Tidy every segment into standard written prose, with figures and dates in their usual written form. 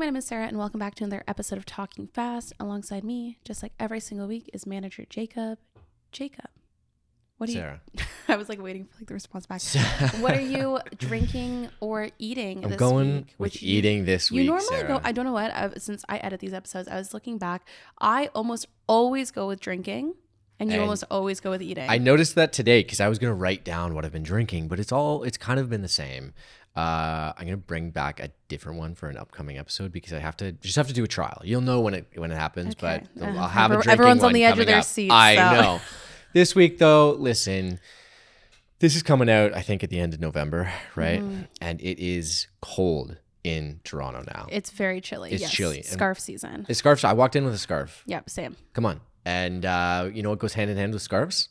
my name is Sarah, and welcome back to another episode of Talking Fast. Alongside me, just like every single week, is manager Jacob. Jacob, what are Sarah. you? I was like waiting for like the response back. What are you drinking or eating I'm this going week? with eating this week, You normally Sarah. go. I don't know what. Since I edit these episodes, I was looking back. I almost always go with drinking, and you almost always go with eating. I noticed that today because I was going to write down what I've been drinking, but it's kind of been the same. I'm going to bring back a different one for an upcoming episode because I have to do a trial. You'll know when it happens, Okay. but I'll have a drinking Everyone's one on the edge of coming their up. seats. I so. know. This week though, listen, this is coming out I think at the end of November, right? Mm-hmm. And it is cold in Toronto now. It's very chilly. It's chilly. Scarf season. It's scarf. I walked in with a scarf. Yep, same. Come on. And you know what goes hand in hand with scarves?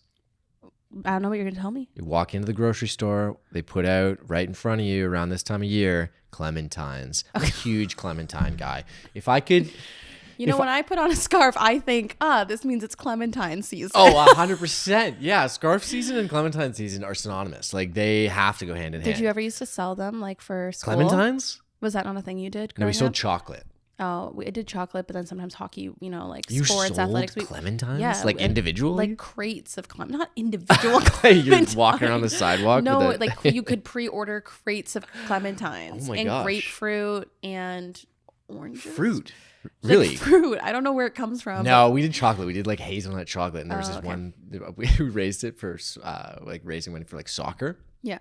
I don't know what you're going to tell me. You walk into the grocery store, they put out right in front of you around this time of year, clementines. I'm a huge clementine guy. If I could... when I put on a scarf, I think, this means it's clementine season. Oh, 100%. Yeah, scarf season and clementine season are synonymous. Like, they have to go hand in hand. Did you ever used to sell them, like, for school? Clementines? Was that not a thing you did? No, we sold up? chocolate. Oh, we did chocolate, but then sometimes hockey, like you sports, sold athletics. Clementines? Yeah. Like individually? Like crates of clementines. Not individual You're clementines. walking around the sidewalk? No, with like you could pre-order crates of clementines. Oh my and gosh. grapefruit and oranges. Fruit? Really? Like fruit. I don't know where it comes from. No, we did chocolate. We did like hazelnut chocolate. And there was this okay. one, we raised it for like raising money for like soccer. Yeah.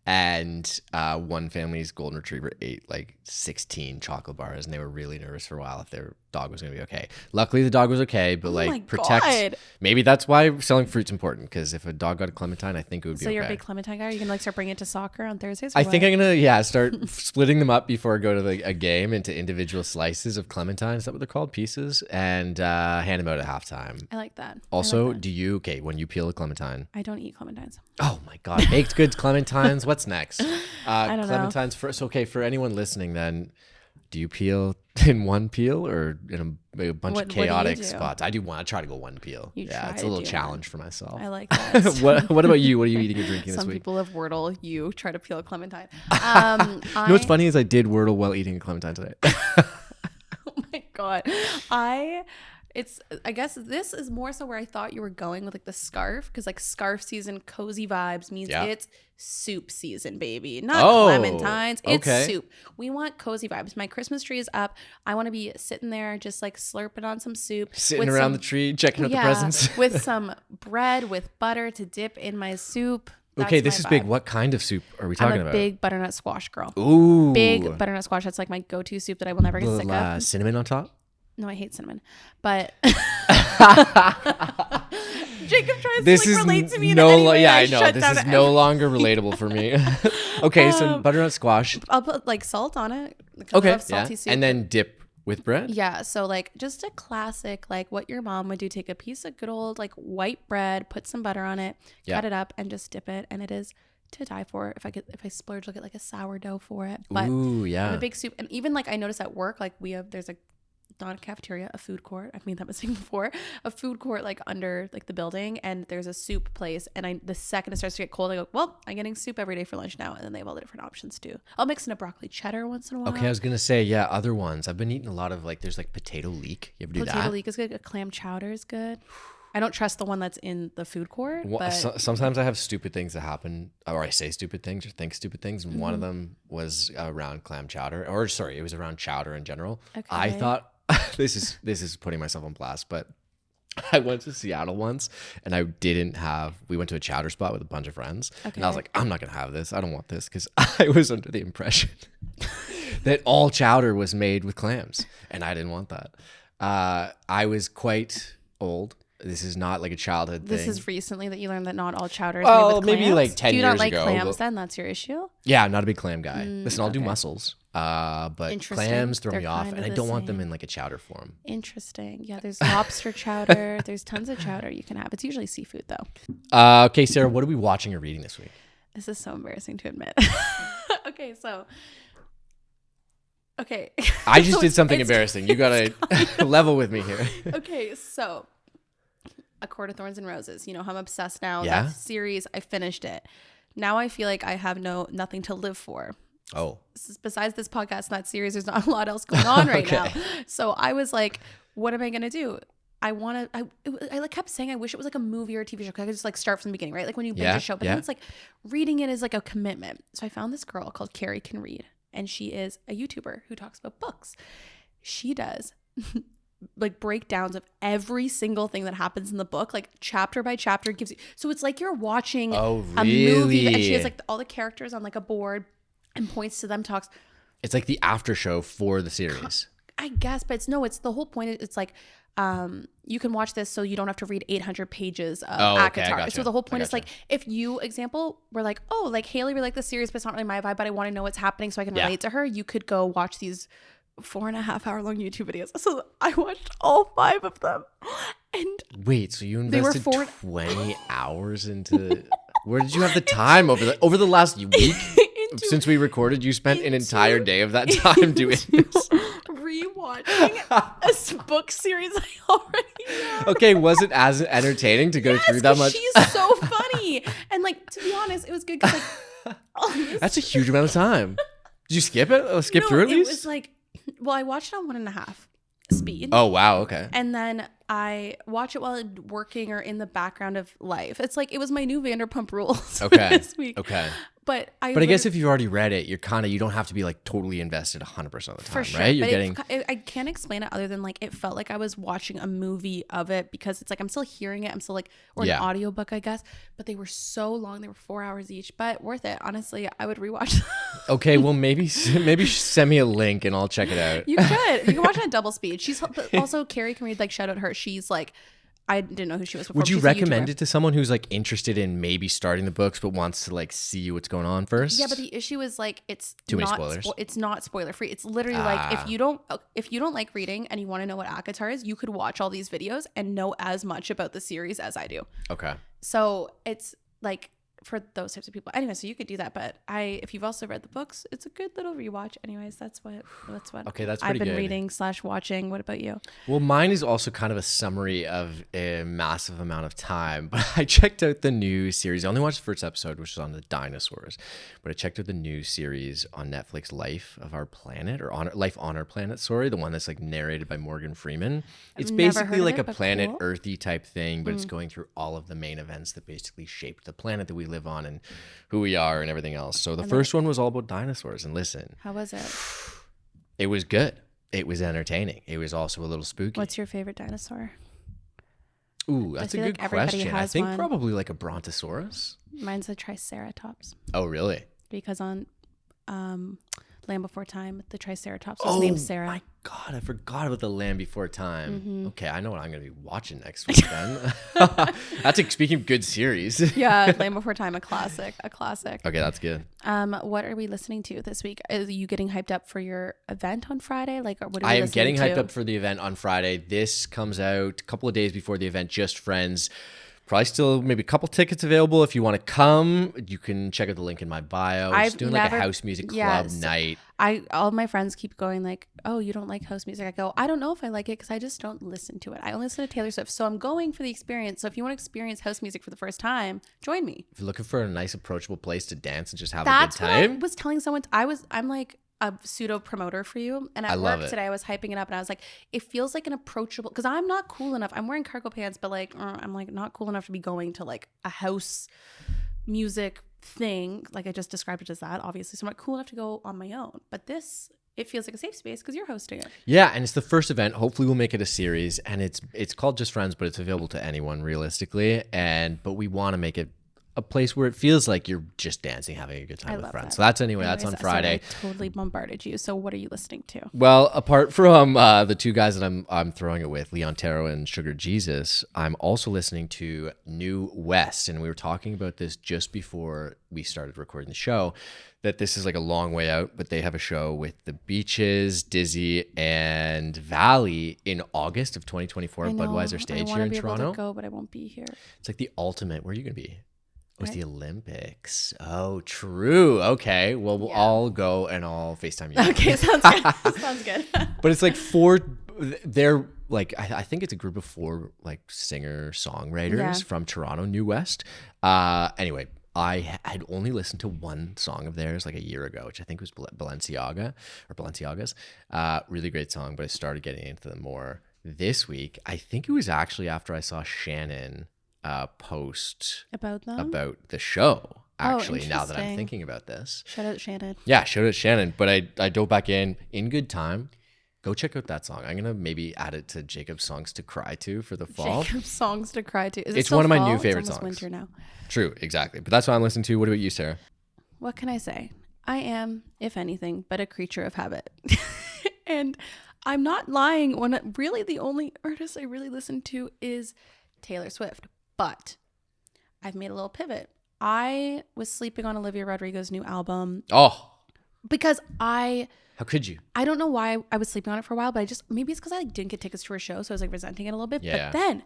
And one family's golden retriever ate like 16 chocolate bars, and they were really nervous for a while if their dog was going to be okay. Luckily, the dog was okay, but God. Maybe that's why selling fruit's important, because if a dog got a clementine, I think it would be okay. So you're a big clementine guy? Are you going to like start bringing it to soccer on Thursdays? I think I'm going to, start splitting them up before I go to a game into individual slices of clementine. Is that what they're called? Pieces? And hand them out at halftime. I like that. Also, when you peel a clementine? I don't eat clementines. Oh my God. Baked goods, clementines. What's next? I don't know. Clementines first. Okay, for anyone listening then, do you peel in one peel or in a bunch of chaotic spots? I do one. I try to go one peel. It's a little challenge for myself. I like that. What about you? What are you eating or drinking this week? Some people have Wordle. You try to peel a clementine. You know what's funny is I did Wordle while eating a clementine today. Oh my God. I guess this is more so where I thought you were going with like the scarf, because like scarf season, cozy vibes means it's soup season, baby. Not clementines. It's soup. We want cozy vibes. My Christmas tree is up. I want to be sitting there just like slurping on some soup. Sitting around the tree, checking out the presents. With some bread with butter to dip in my soup. Okay, this is big. What kind of soup are we talking about? I'm a big butternut squash girl. Ooh. Big butternut squash. That's like my go-to soup that I will never get sick of. Cinnamon on top? No, I hate cinnamon. But Jacob tries to relate to me in any way. Yeah, I know. This is no longer relatable for me. Okay, so butternut squash. I'll put like salt on it. Okay, I love salty soup. And then dip with bread? Yeah, so like just a classic, like what your mom would do. Take a piece of good old like white bread, put some butter on it, cut it up, and just dip it. And it is to die for. If I splurge, I'll get like a sourdough for it. But ooh, yeah. The big soup. And even like I noticed at work, like there's not a cafeteria, a food court. I've made that mistake before. A food court like under like the building, and there's a soup place. And the second it starts to get cold, I go, well, I'm getting soup every day for lunch now. And then they have all the different options too. I'll mix in a broccoli cheddar once in a while. Okay, I was gonna say other ones. I've been eating a lot of like there's like potato leek. You ever do that? Potato leek is good. A clam chowder is good. I don't trust the one that's in the food court. But sometimes I have stupid things that happen, or I say stupid things or think stupid things. And one of them was around clam chowder, it was around chowder in general. Okay. I thought this is putting myself on blast, but I went to Seattle once and we went to a chowder spot with a bunch of friends. Okay. And I was like, I'm not going to have this. I don't want this, because I was under the impression that all chowder was made with clams, and I didn't want that. I was quite old. This is not like a childhood thing. This is recently that you learned that not all chowder is made with clams? Maybe like 10 years ago. Do you not like clams then? That's your issue? Yeah, I'm not a big clam guy. Listen, I'll do mussels. But clams throw me off, and I don't want them in like a chowder form. Interesting. Yeah, there's lobster chowder. There's tons of chowder you can have. It's usually seafood though. Okay, Sarah, what are we watching or reading this week? This is so embarrassing to admit. Okay. I just did something embarrassing. You gotta level with me here. Okay, so A Court of Thorns and Roses. You know how I'm obsessed now. Yeah. That series, I finished it. Now I feel like I have nothing to live for. Oh. Besides this podcast and that series, there's not a lot else going on right Okay. now. So I was like, what am I going to do? I like kept saying I wish it was like a movie or a TV show, because I could just like start from the beginning, right? Like when you binge a show, but then it's like reading it is like a commitment. So I found this girl called Carrie Can Read, and she is a YouTuber who talks about books. She does like breakdowns of every single thing that happens in the book, like chapter by chapter, gives you, so it's like you're watching a movie, and she has like all the characters on like a board and points to them, talks. It's like the after show for the series, I guess, but it's the whole point. It's like, you can watch this so you don't have to read 800 pages of ACOTAR. Gotcha. So the whole point is like, if you, example, were like, oh, like Haley really liked the series, but it's not really my vibe, but I want to know what's happening so I can relate to her. You could go watch these 4.5 hour long YouTube videos. So I watched all 5 of them. And wait, so you invested 20 hours into, where did you have the time over the last week? Since we recorded, you spent an entire day of that time doing this. Rewatching a book series I already know. Okay, was it as entertaining to go through that much? She's so funny. And like, to be honest, it was good because like, that's a huge amount of time. Did you skip it? Skip through at least? It was like, well, I watched it on 1.5 speed. Oh, wow. Okay. And then I watch it while working or in the background of life. It's like, it was my new Vanderpump Rules this week. Okay. But I guess if you've already read it, you don't have to be like totally invested 100% of the time, for sure, right? But I can't explain it other than like, it felt like I was watching a movie of it, because it's like, I'm still hearing it. I'm still like, or an audiobook, I guess, but they were so long. They were 4 hours each, but worth it. Honestly, I would rewatch. Okay. Well, maybe send me a link and I'll check it out. You can watch it at double speed. She's also, Carrie Can Read, like, shout out her. She's like, I didn't know who she was before. Would you recommend it to someone who's like interested in maybe starting the books but wants to like see what's going on first? Yeah, but the issue is like, it's too many not spoilers. It's not spoiler free. It's literally like, if you don't like reading and you want to know what ACOTAR is, you could watch all these videos and know as much about the series as I do. Okay. So it's like, for those types of people. Anyway, so you could do that, but if you've also read the books, it's a good little rewatch. Anyways, that's what okay, that's I've pretty been good. reading / watching. What about you? Well, mine is also kind of a summary of a massive amount of time, but I checked out the new series. I only watched the first episode, which was on the dinosaurs, but I checked out the new series on Netflix, Life of Our Planet, or Life on Our Planet, sorry, the one that's like narrated by Morgan Freeman. It's basically like a planet earthy type thing, but it's going through all of the main events that basically shaped the planet that we live on and who we are and everything else. So the first one was all about dinosaurs, and listen, how was it? It was good. It was entertaining. It was also a little spooky. What's your favorite dinosaur? Ooh, that's a good question. I think probably like a brontosaurus. Mine's a triceratops. Oh, really? Because on Land Before Time, the triceratops was named Sarah. Oh my God, I forgot about the Land Before Time. Mm-hmm. Okay, I know what I'm going to be watching next week then. That's speaking of good series. Yeah, Land Before Time, a classic. Okay, that's good. What are we listening to this week? Are you getting hyped up for your event on Friday? Like, what are I am getting hyped up for the event on Friday. This comes out a couple of days before the event, Just Friends. Probably still maybe a couple tickets available. If you want to come, you can check out the link in my bio. Just doing like a house music club night. All my friends keep going like, oh, you don't like house music? I go, I don't know if I like it because I just don't listen to it. I only listen to Taylor Swift. So I'm going for the experience. So if you want to experience house music for the first time, join me. If you're looking for a nice, approachable place to dance and just have a good time. That's what I was telling someone. I'm like a pseudo promoter for you, and at work today I was hyping it up, and I was like, it feels like an approachable, because I'm not cool enough. I'm wearing cargo pants, but like I'm like not cool enough to be going to like a house music thing, like I just described it as that, obviously. So I'm not cool enough to go on my own, but this, it feels like a safe space because you're hosting it. Yeah, and it's the first event. Hopefully we'll make it a series, and it's called Just Friends, but it's available to anyone realistically, but we want to make it a place where it feels like you're just dancing, having a good time with friends. So that's that's on Friday. I totally bombarded you. So what are you listening to? Well, apart from the two guys that I'm throwing it with, Leon Taro and Sugar Jesus, I'm also listening to New West. And we were talking about this just before we started recording the show, that this is like a long way out, but they have a show with the Beaches, Dizzy, and Valley in August of 2024 at Budweiser Stage here in Toronto. I want to go, but I won't be here. It's like the ultimate. Where are you going to be? It was the Olympics. Oh, true. Okay. Well, we'll all go and I'll FaceTime you. Okay, sounds good. Sounds good. But it's like they're like, I think it's a group of 4 like singer-songwriters from Toronto, New West. Anyway, had only listened to one song of theirs like a year ago, which I think was Balenciaga's. Really great song, but I started getting into them more this week. I think it was actually after I saw Shannon post About them? about the show. Actually, now that I'm interesting. thinking about this. Shout out Shannon. Yeah, shout out Shannon. But I dove back in good time. Go check out that song. I'm going to maybe add it to Jacob's songs to cry to for the fall. Jacob's songs to cry to. Is it It's still one of my fall? new favorite It's almost songs. winter now. True, exactly. But that's what I'm listening to. What about you, Sarah? What can I say? I am, if anything, but a creature of habit. And I'm not lying when really the only artist I really listen to is Taylor Swift. But I've made a little pivot. I was sleeping on Olivia Rodrigo's new album Oh, because how could you? I don't know why I was sleeping on it for a while, but maybe it's because I didn't get tickets to her show, so I was resenting it a little bit. Yeah. But then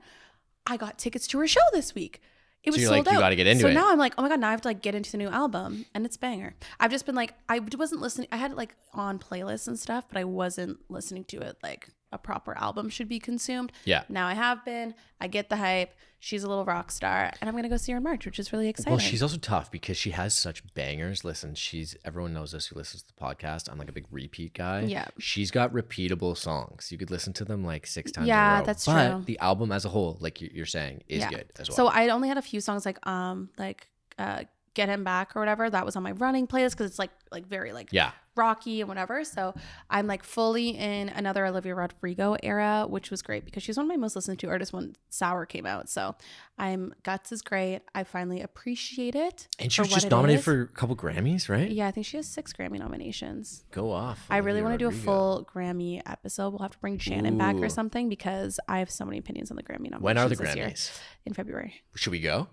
I got tickets to her show this week. It was So you're sold like, out. you gotta get into it. So now I'm like, oh my God, now I have to get into the new album, and it's banger. I've just been like, I wasn't listening. I had it on playlists and stuff, but I wasn't listening to it like a proper album should be consumed. Yeah. Now I have been. I get the hype. She's a little rock star, and I'm gonna go see her in March, which is really exciting. Well, she's also tough because she has such bangers. Listen, everyone knows this who listens to the podcast. I'm like a big repeat guy. Yeah. She's got repeatable songs. You could listen to them like 6 times in Yeah, a row. that's but true. the album as a whole, like you're saying, is good as well. So I only had a few songs Get Him Back or whatever. That was on my running playlist because it's like very rocky and whatever. So I'm like fully in another Olivia Rodrigo era, which was great because she's one of my most listened to artists when Sour came out. So Guts is great. I finally appreciate it. And she for was what just it nominated is. for a couple Grammys, right? Yeah, I think she has 6 Grammy nominations. Go off. I really want to do a Rodrigo. full Grammy episode. We'll have to bring Shannon back Ooh. or something because I have so many opinions on the Grammy nominations. When are the this year. Grammys? In February. Should we go?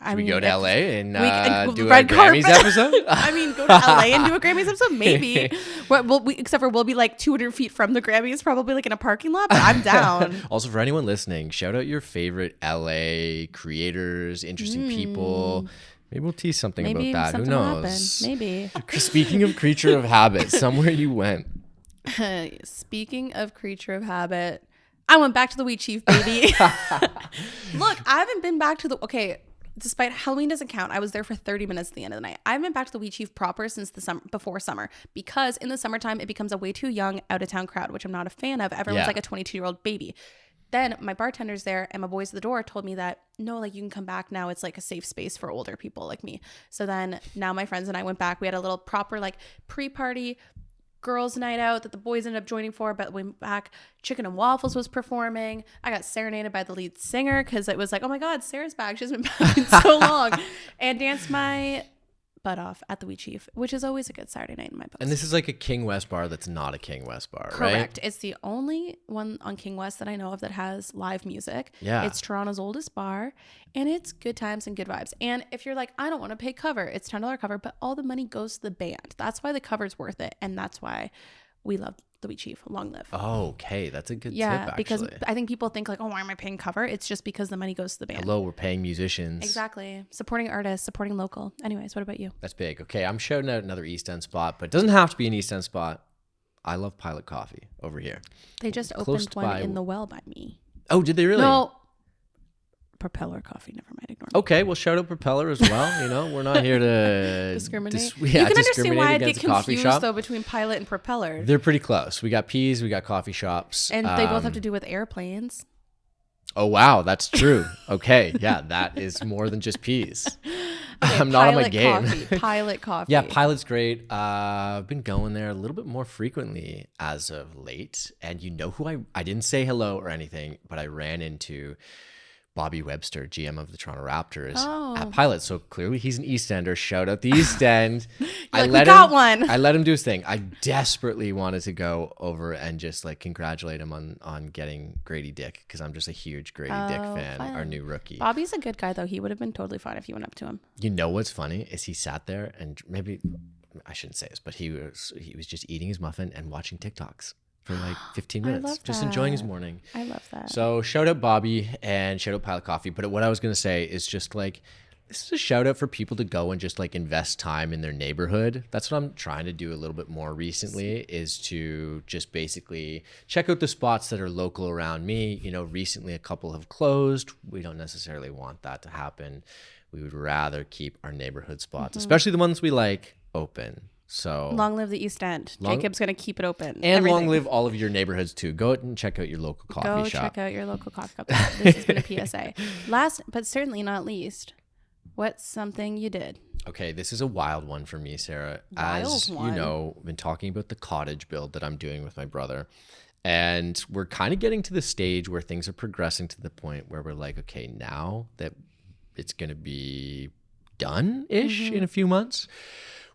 I Should we go to if- LA and and do a red Grammys carpet. episode? I mean, go to LA and do a Grammys episode, maybe. Except for we'll be like 200 feet from the Grammys, probably like in a parking lot. But I'm down. Also, for anyone listening, shout out your favorite LA creators, interesting people. Maybe we'll tease something Maybe about that. Who something will knows? happen. Maybe. Speaking of creature of habit, somewhere you went. Speaking of creature of habit, I went back to the Wheat Chief, baby. Look, I haven't been back to despite Halloween doesn't count. I was there for 30 minutes at the end of the night. I haven't been back to the Wheat Chief proper since before summer because in the summertime it becomes a way too young out of town crowd, which I'm not a fan of. Everyone's like a 22-year-old baby. Then my bartender's there and my boys at the door told me that no, you can come back now. It's like a safe space for older people like me. So then now my friends and I went back. We had a little proper pre-party girls' night out that the boys ended up joining for, but went back. Chicken and Waffles was performing. I got serenaded by the lead singer because it was like, oh my God, Sarah's back. She's been back in so long. And danced my butt off at the Wheat Chief, which is always a good Saturday night in my books. And this is like a King West bar that's not a King West bar, right? Correct. It's the only one on King West that I know of that has live music. Yeah. It's Toronto's oldest bar, and it's good times and good vibes. And if you're like, I don't want to pay cover, it's $10 cover, but all the money goes to the band. That's why the cover's worth it, and that's why we love the Wheat Chief. Long live. Oh, okay. That's a good tip, actually. Because I think people think like, oh, why am I paying cover? It's just because the money goes to the band. Hello, we're paying musicians. Exactly. Supporting artists, supporting local. Anyways, what about you? That's big. Okay, I'm shouting out another East End spot, but it doesn't have to be an East End spot. I love Pilot Coffee over here. They just Close opened one by- in the Well by me. Oh, did they really? No. Propeller Coffee. Never mind. Ignore me. Okay, well, shout out Propeller as well. You know, we're not here to Discriminate. yeah, You can understand discriminate why I'd get against a coffee confused shop. though between Pilot and Propeller. They're pretty close. We got peas, we got coffee shops, And they both have to do with airplanes. Oh wow, that's true. Okay, yeah, that is more than just peas. Okay, I'm not on my Pilot game. Coffee. Pilot Coffee. Yeah, Pilot's great. I've been going there a little bit more frequently as of late. And you know who I didn't say hello or anything, but I ran into Bobby Webster, GM of the Toronto Raptors at Pilot. So clearly he's an East Ender. Shout out the East End. We got one. I let him do his thing. I desperately wanted to go over and just congratulate him on getting Grady Dick because I'm just a huge Grady Dick fan, fun. our new rookie. Bobby's a good guy though. He would have been totally fine if you went up to him. You know what's funny is he sat there and maybe I shouldn't say this, but he was just eating his muffin and watching TikToks for 15 minutes, love just enjoying his that. morning. I love that. So shout out Bobby and shout out Pilot Coffee. But what I was going to say is just this is a shout out for people to go and just like invest time in their neighborhood. That's what I'm trying to do a little bit more recently, is to just basically check out the spots that are local around me. You know, recently a couple have closed. We don't necessarily want that to happen. We would rather keep our neighborhood spots, especially the ones we like, open. So long live the East End. Jacob's going to keep it open. And everything. Long live all of your neighborhoods too. Go out and check out your local coffee shop. Go check out your local coffee shop. This has been a PSA. Last, but certainly not least, what's something you did? Okay, this is a wild one for me, Sarah. As you know, I've been talking about the cottage build that I'm doing with my brother. And we're kind of getting to the stage where things are progressing to the point where we're like, okay, now that it's going to be done-ish in a few months,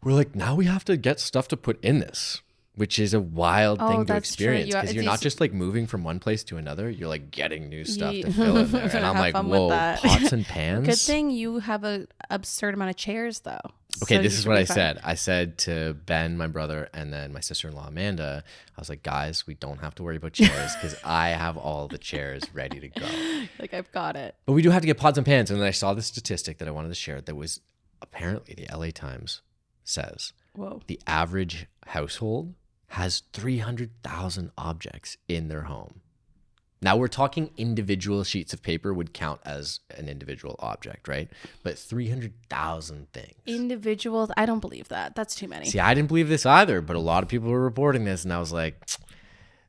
we're like, now we have to get stuff to put in this, which is a wild thing to experience, because you're not just like moving from one place to another. You're like getting new stuff to fill in there. And I'm like, whoa, pots and pans. Good thing you have an absurd amount of chairs though. Okay, so this is what I said. I said to Ben, my brother, and then my sister-in-law, Amanda, I was like, guys, we don't have to worry about chairs because I have all the chairs ready to go. Like, I've got it. But we do have to get pots and pans. And then I saw the statistic that I wanted to share that was apparently the LA Times says the average household has 300,000 objects in their home. Now we're talking individual sheets of paper would count as an individual object, right? But 300,000 things. Individuals, I don't believe that. That's too many. See, I didn't believe this either, but a lot of people were reporting this, and I was like,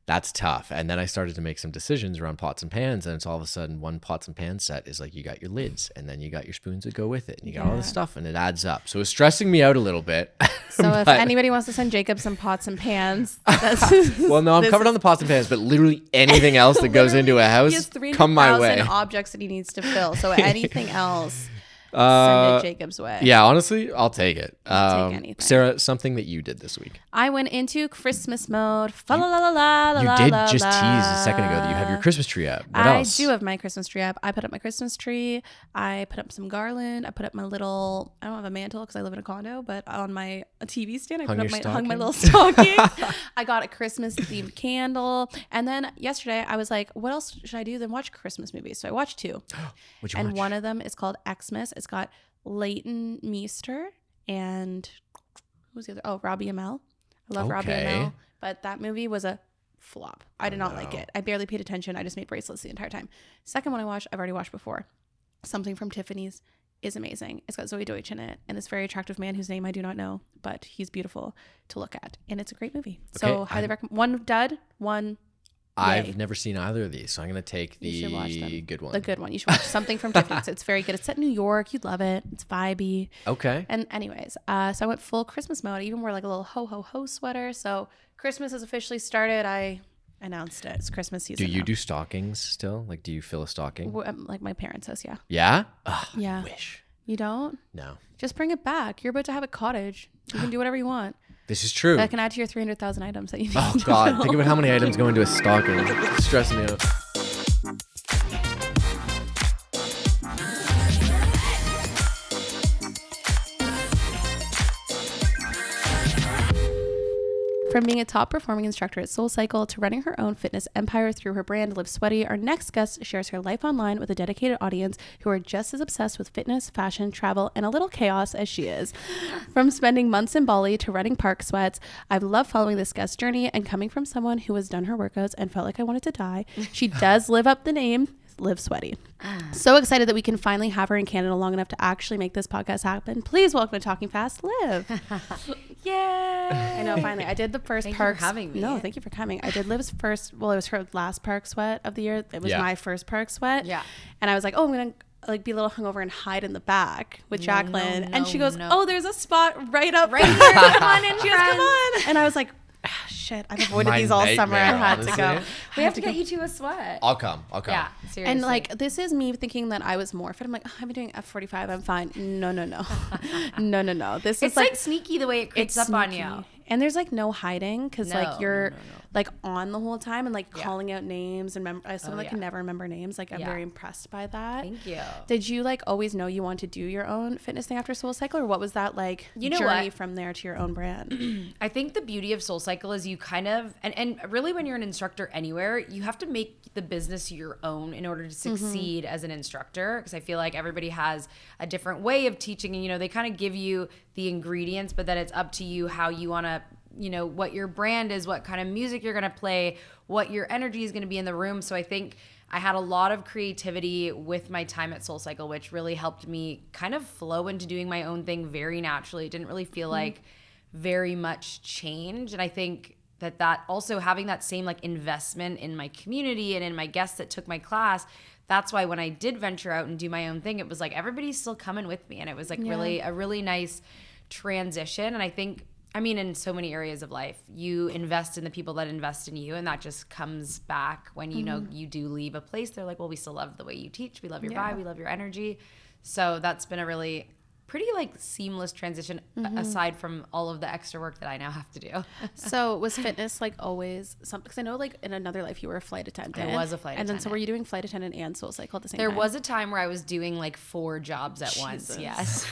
that's tough. And then I started to make some decisions around pots and pans, and it's all of a sudden one pots and pans set is like, you got your lids, and then you got your spoons that go with it, and you got all this stuff, and it adds up. So it's stressing me out a little bit. So if anybody wants to send Jacob some pots and pans, well, no, I'm covered on the pots and pans, but literally anything else that goes into a house, come my way. He has 300,000 objects that he needs to fill. So anything else, send it Jacob's way. Yeah, honestly, I'll take it. I'll take anything. Sarah, something that you did this week. I went into Christmas mode. You did just tease a second ago that you have your Christmas tree up. What else? I do have my Christmas tree up. I put up my Christmas tree. I put up some garland. I put up my little, I don't have a mantle because I live in a condo, but on my TV stand, I hung my little stocking. I got a Christmas themed candle. And then yesterday I was like, what else should I do than watch Christmas movies? So I watched two. What'd you watch? One of them is called Xmas. It's got Leighton Meester and who's the other? Oh, Robbie Amell. I love Robbie Amell, but that movie was a flop. I did not like it. I barely paid attention. I just made bracelets the entire time. Second one I watched, I've already watched before. Something from Tiffany's is amazing. It's got Zoe Deutsch in it and this very attractive man whose name I do not know, but he's beautiful to look at, and it's a great movie. So highly recommend. One dud, one. I've never seen either of these, so I'm going to take the good one. The good one. You should watch Something from Tiffany's. It's very good. It's set in New York. You'd love it. It's vibey. Okay. And anyways, so I went full Christmas mode. I even wore like a little ho-ho-ho sweater. So Christmas has officially started. I announced it. It's Christmas season. Do you do stockings still? Like, do you fill a stocking? Like my parents' house, yeah. Yeah? Yeah. I wish. You don't? No. Just bring it back. You're about to have a cottage. You can do whatever you want. This is true. I can add to your 300,000 items that you need. Oh, God. Think about how many items go into a stocking. It's stressing me out. From being a top performing instructor at SoulCycle to running her own fitness empire through her brand Liv Sweaty, our next guest shares her life online with a dedicated audience who are just as obsessed with fitness, fashion, travel, and a little chaos as she is. From spending months in Bali to running park sweats, I've loved following this guest's journey, and coming from someone who has done her workouts and felt like I wanted to die, she does live up the name Liv Sweaty. So excited that we can finally have her in Canada long enough to actually make this podcast happen. Please welcome to Talking Fast, Liv. Yay! I know, finally. I did the first Thank park. you for having me. No, thank you for coming. I did Liv's first, well, it was her last park sweat of the year. It was my first park sweat. Yeah. And I was like, oh, I'm going to like be a little hungover and hide in the back with Jacqueline. And she goes, oh, there's a spot right up right here. Come on in, she goes, come on. And I was like, shit, I've avoided these all summer. I had to go. We have to get you to a sweat. I'll come. Yeah, seriously. And like, this is me thinking that I was more fit. I'm like, I've been doing F45. I'm fine. No. No. This is like sneaky the way it creeps up on you. And there's like no hiding because like you're like on the whole time and like calling out names and as someone that can never remember names, like I'm very impressed by that. Thank you. Did you like always know you wanted to do your own fitness thing after SoulCycle, or what was that like journey from there to your own brand? I think the beauty of SoulCycle is you kind of, and really when you're an instructor anywhere, you have to make the business your own in order to succeed as an instructor, because I feel like everybody has a different way of teaching, and, you know, they kind of give you the ingredients, but then it's up to you how you want to, you know, what your brand is, what kind of music you're going to play, what your energy is going to be in the room. So I think I had a lot of creativity with my time at SoulCycle, which really helped me kind of flow into doing my own thing very naturally. It didn't really feel like very much change. And I think that also having that same like investment in my community and in my guests that took my class, that's why when I did venture out and do my own thing, it was like everybody's still coming with me. And it was like really a really nice transition. And I think, I mean, in so many areas of life, you invest in the people that invest in you, and that just comes back when you know you do leave a place. They're like, well, we still love the way you teach. We love your vibe. We love your energy. So that's been a really pretty like seamless transition aside from all of the extra work that I now have to do. So was fitness like always something, because I know like in another life you were a flight attendant. I was a flight attendant. And then so were you doing flight attendant and SoulCycle at the same There time? was a time where I was doing like 4 jobs at once. Yes.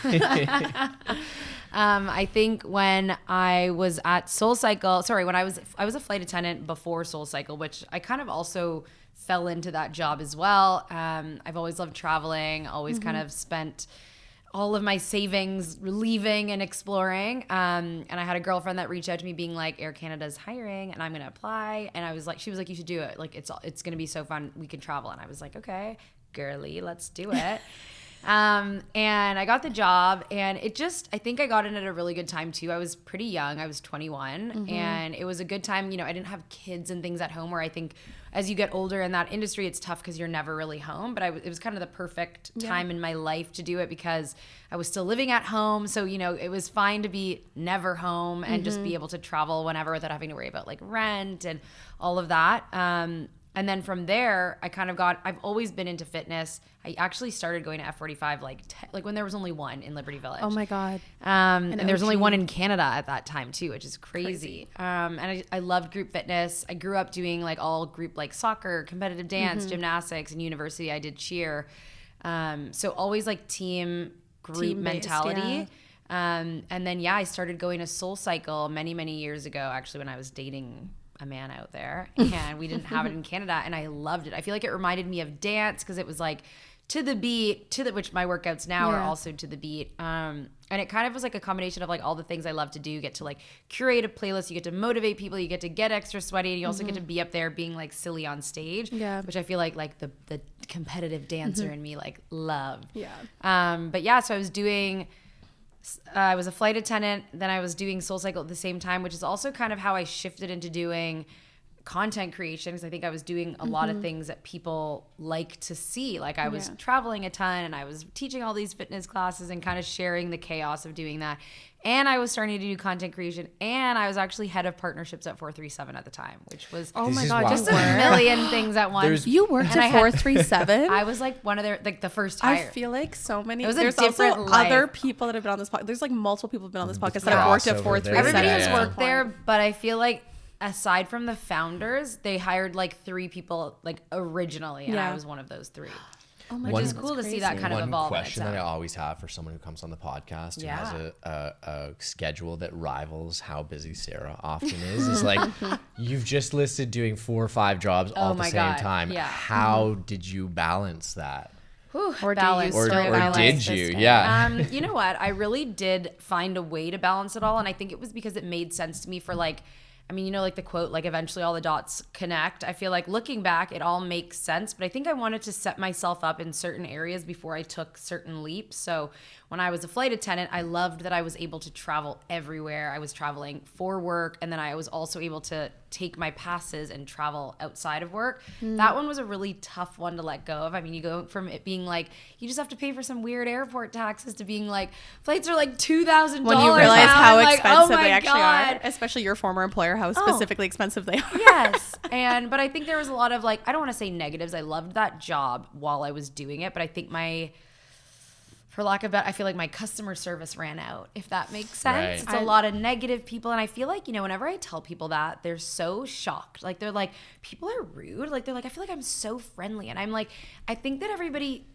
I think when I was at SoulCycle, when I was a flight attendant before SoulCycle, which I kind of also fell into that job as well. I've always loved traveling, always kind of spent all of my savings leaving and exploring. And I had a girlfriend that reached out to me being like, Air Canada's hiring and I'm going to apply. And she was like, you should do it. Like, it's going to be so fun. We can travel. And I was like, okay, girly, let's do it. And I got the job, and I think I got in at a really good time too. I was pretty young. I was 21 and it was a good time. You know, I didn't have kids and things at home, where I think as you get older in that industry, it's tough because you're never really home. But it was kind of the perfect time in my life to do it, because I was still living at home. So, you know, it was fine to be never home and just be able to travel whenever without having to worry about like rent and all of that. And then from there, I've always been into fitness. I actually started going to F45 like when there was only one in Liberty Village. Oh my God. And there was only one in Canada at that time too, which is crazy. And I loved group fitness. I grew up doing like all group like soccer, competitive dance, gymnastics. In university, I did cheer. So always like group Team-based, mentality. And then, I started going to SoulCycle many, many years ago, actually, when I was dating a man out there, and we didn't have it in Canada, and I loved it. I feel like it reminded me of dance, because it was like to the beat, which my workouts now are also to the beat. And it kind of was like a combination of like all the things I love to do. You get to like curate a playlist, you get to motivate people, you get to get extra sweaty, and you also get to be up there being like silly on stage, which I feel like the competitive dancer in me like love. So I was a flight attendant, then I was doing SoulCycle at the same time, which is also kind of how I shifted into doing content creation, because I think I was doing a lot of things that people like to see. Like I was traveling a ton, and I was teaching all these fitness classes and kind of sharing the chaos of doing that. And I was starting to do content creation, and I was actually head of partnerships at 437 at the time, which was just a million things at once. You worked at 437? I was like one of their the first hire. I feel like so many. It was there's a different also life. other people that have been on this podcast. There's like multiple people have been on this podcast that have worked at 437. Everybody has worked there, but I feel like aside from the founders, they hired like 3 people like originally, and I was one of those 3. Oh my which God, is cool to crazy. see that kind of evolve. One question that I always have for someone who comes on the podcast who has a schedule that rivals how busy Sarah often is like, you've just listed doing 4 or 5 jobs all at the same time. Yeah. How did you balance that? Or balance, did you? Yeah. You know what? I really did find a way to balance it all, and I think it was because it made sense to me for like, I mean, you know, like the quote, like eventually all the dots connect. I feel like looking back, it all makes sense, but I think I wanted to set myself up in certain areas before I took certain leaps. So when I was a flight attendant, I loved that I was able to travel everywhere. I was traveling for work, and then I was also able to take my passes and travel outside of work. That one was a really tough one to let go of. I mean, you go from it being like, you just have to pay for some weird airport taxes to being like, flights are like $2,000. When you realize how expensive they actually God. are, especially your former employer, how specifically expensive they are. Yes. But I think there was a lot of like, I don't want to say negatives. I loved that job while I was doing it, but I think my for lack of I feel like my customer service ran out, if that makes sense. Right. It's a lot of negative people. And I feel like, whenever I tell people that, they're so shocked. Like, they're like, people are rude. Like, they're like, I feel like I'm so friendly. And I'm like, I think that everybody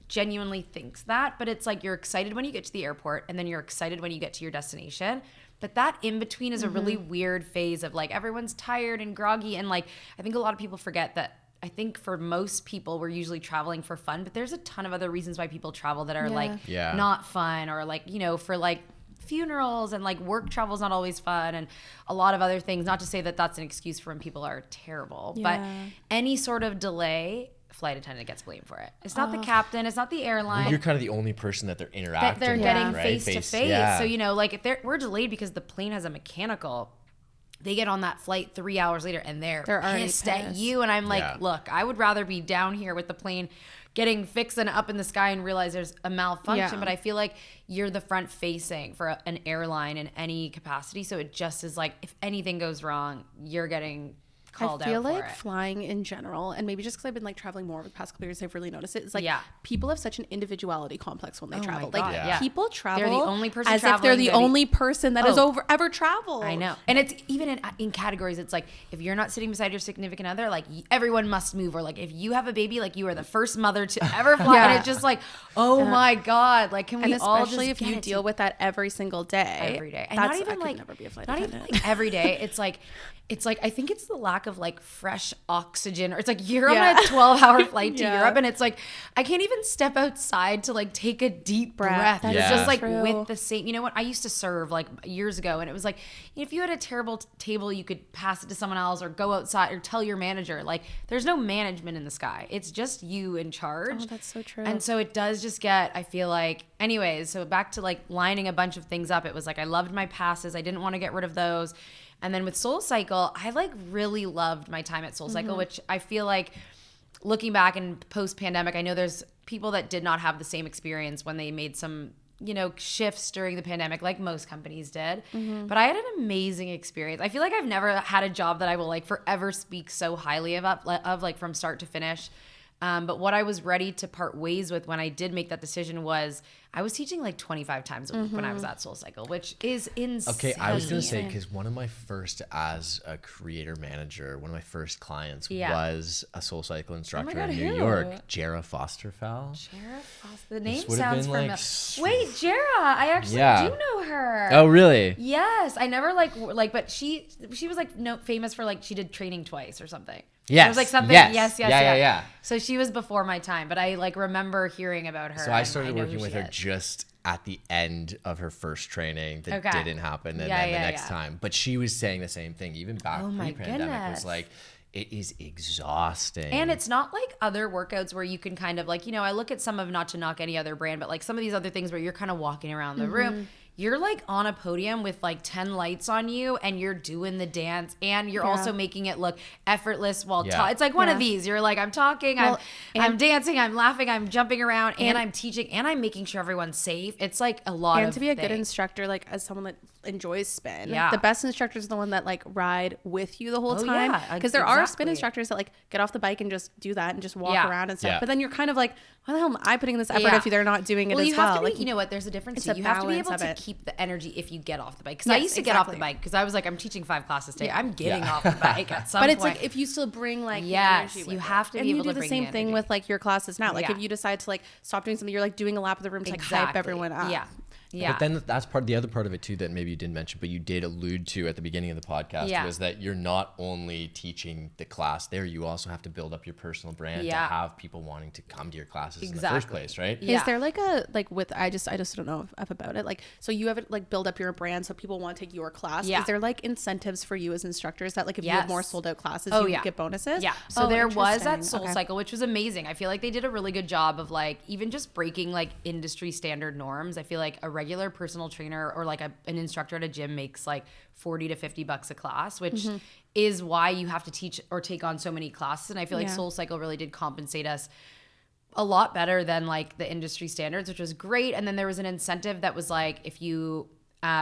genuinely thinks that, but it's like, you're excited when you get to the airport and then you're excited when you get to your destination. But that in between is a really weird phase of like, everyone's tired and groggy. And like, I think a lot of people forget that. I think for most people, we're usually traveling for fun, but there's a ton of other reasons why people travel that are not fun, or like, for like funerals, and like work travel is not always fun, and a lot of other things. Not to say that that's an excuse for when people are terrible, but any sort of delay, flight attendant gets blamed for it. It's not the captain, it's not the airline. Well, you're kind of the only person that they're interacting with. They're getting right? face to face. Yeah. So, like if we're delayed because the plane has a mechanical, they get on that flight 3 hours later and they're pissed at you. And I'm like, look, I would rather be down here with the plane getting fixed than up in the sky and realize there's a malfunction. But I feel like you're the front facing for an airline in any capacity. So it just is like, if anything goes wrong, you're getting called out. I feel like flying in general, and maybe just because I've been like traveling more over the past couple of years, I've really noticed it. It's like people have such an individuality complex when they travel. Like people travel, they're the only person as if they're the only person that has ever traveled. I know, and it's even in categories. It's like, if you're not sitting beside your significant other, like everyone must move, or like if you have a baby, like you are the first mother to ever fly, and it's just like, oh my god, like can we all just especially if you deal with that every single day, and not even like never be a flight not attendant. even like every day. It's like I think it's the lack of like fresh oxygen, or it's like you're on a 12-hour flight to Europe, and it's like I can't even step outside to like take a deep breath. It's just like with the same, what I used to serve like years ago, and it was like, if you had a terrible table, you could pass it to someone else or go outside or tell your manager. Like, there's no management in the sky. It's just you in charge. Oh, that's so true. And so it does just get, I feel like, anyways, so back to like lining a bunch of things up. It was like, I loved my passes. I didn't want to get rid of those. And then with SoulCycle, I like really loved my time at SoulCycle, which I feel like looking back and post-pandemic, I know there's people that did not have the same experience when they made some, shifts during the pandemic, like most companies did. But I had an amazing experience. I feel like I've never had a job that I will like forever speak so highly of like from start to finish. But what I was ready to part ways with when I did make that decision was I was teaching like 25 times a week when I was at SoulCycle, which is insane. Okay, I was going to say, because one of my first, as a creator manager, one of my first clients was a SoulCycle instructor in New York, Jara Fosterfell. Jara Foster. The name This sounds familiar. Wait, Jara, I actually do know her. Oh, really? Yes, I never but she was like famous for like she did training twice or something. Yes. It was like something. Yes. Yeah. So she was before my time, but I like remember hearing about her. So I started working with her just at the end of her first training that didn't happen, and then the next time. But she was saying the same thing, even back pre-pandemic, was like, it is exhausting. And it's not like other workouts where you can kind of like, I look at some of, not to knock any other brand, but like some of these other things where you're kind of walking around the room. You're like on a podium with like 10 lights on you, and you're doing the dance, and you're also making it look effortless while it's like one of these. You're like, I'm talking, I'm dancing, I'm laughing, I'm jumping around, and I'm teaching, and I'm making sure everyone's safe. It's like a lot and to be a good instructor, like as someone that enjoys spin, the best instructors are the one that like ride with you the whole time, because there are spin instructors that like get off the bike and just do that and just walk around and stuff, but then you're kind of like, why the hell am I putting in this effort if they're not doing it as you well? Have to be, you know what, there's a difference too. You have to be able to keep the energy if you get off the bike, because I used to get off the bike because I was like, I'm teaching 5 classes today, I'm getting off the bike at some point. But it's like, if you still bring like energy with you have to be able to bring the same thing with like your classes now. Like if you decide to like stop doing something, you're like doing a lap of the room to like hype everyone up. Yeah. But then that's the other part of it too that maybe you didn't mention, but you did allude to at the beginning of the podcast, was that you're not only teaching the class there, you also have to build up your personal brand to have people wanting to come to your classes in the first place, right? Is there like a, like with, I just don't know enough about it. Like, so you have it like build up your brand so people want to take your class. Is there like incentives for you as instructors that like if you have more sold out classes, you get bonuses? Yeah. So there was at SoulCycle, which was amazing. I feel like they did a really good job of like even just breaking like industry standard norms. I feel like a regular personal trainer or like an instructor at a gym makes like $40 to $50 a class, which is why you have to teach or take on so many classes. And I feel like SoulCycle really did compensate us a lot better than like the industry standards, which was great. And then there was an incentive that was like, if you,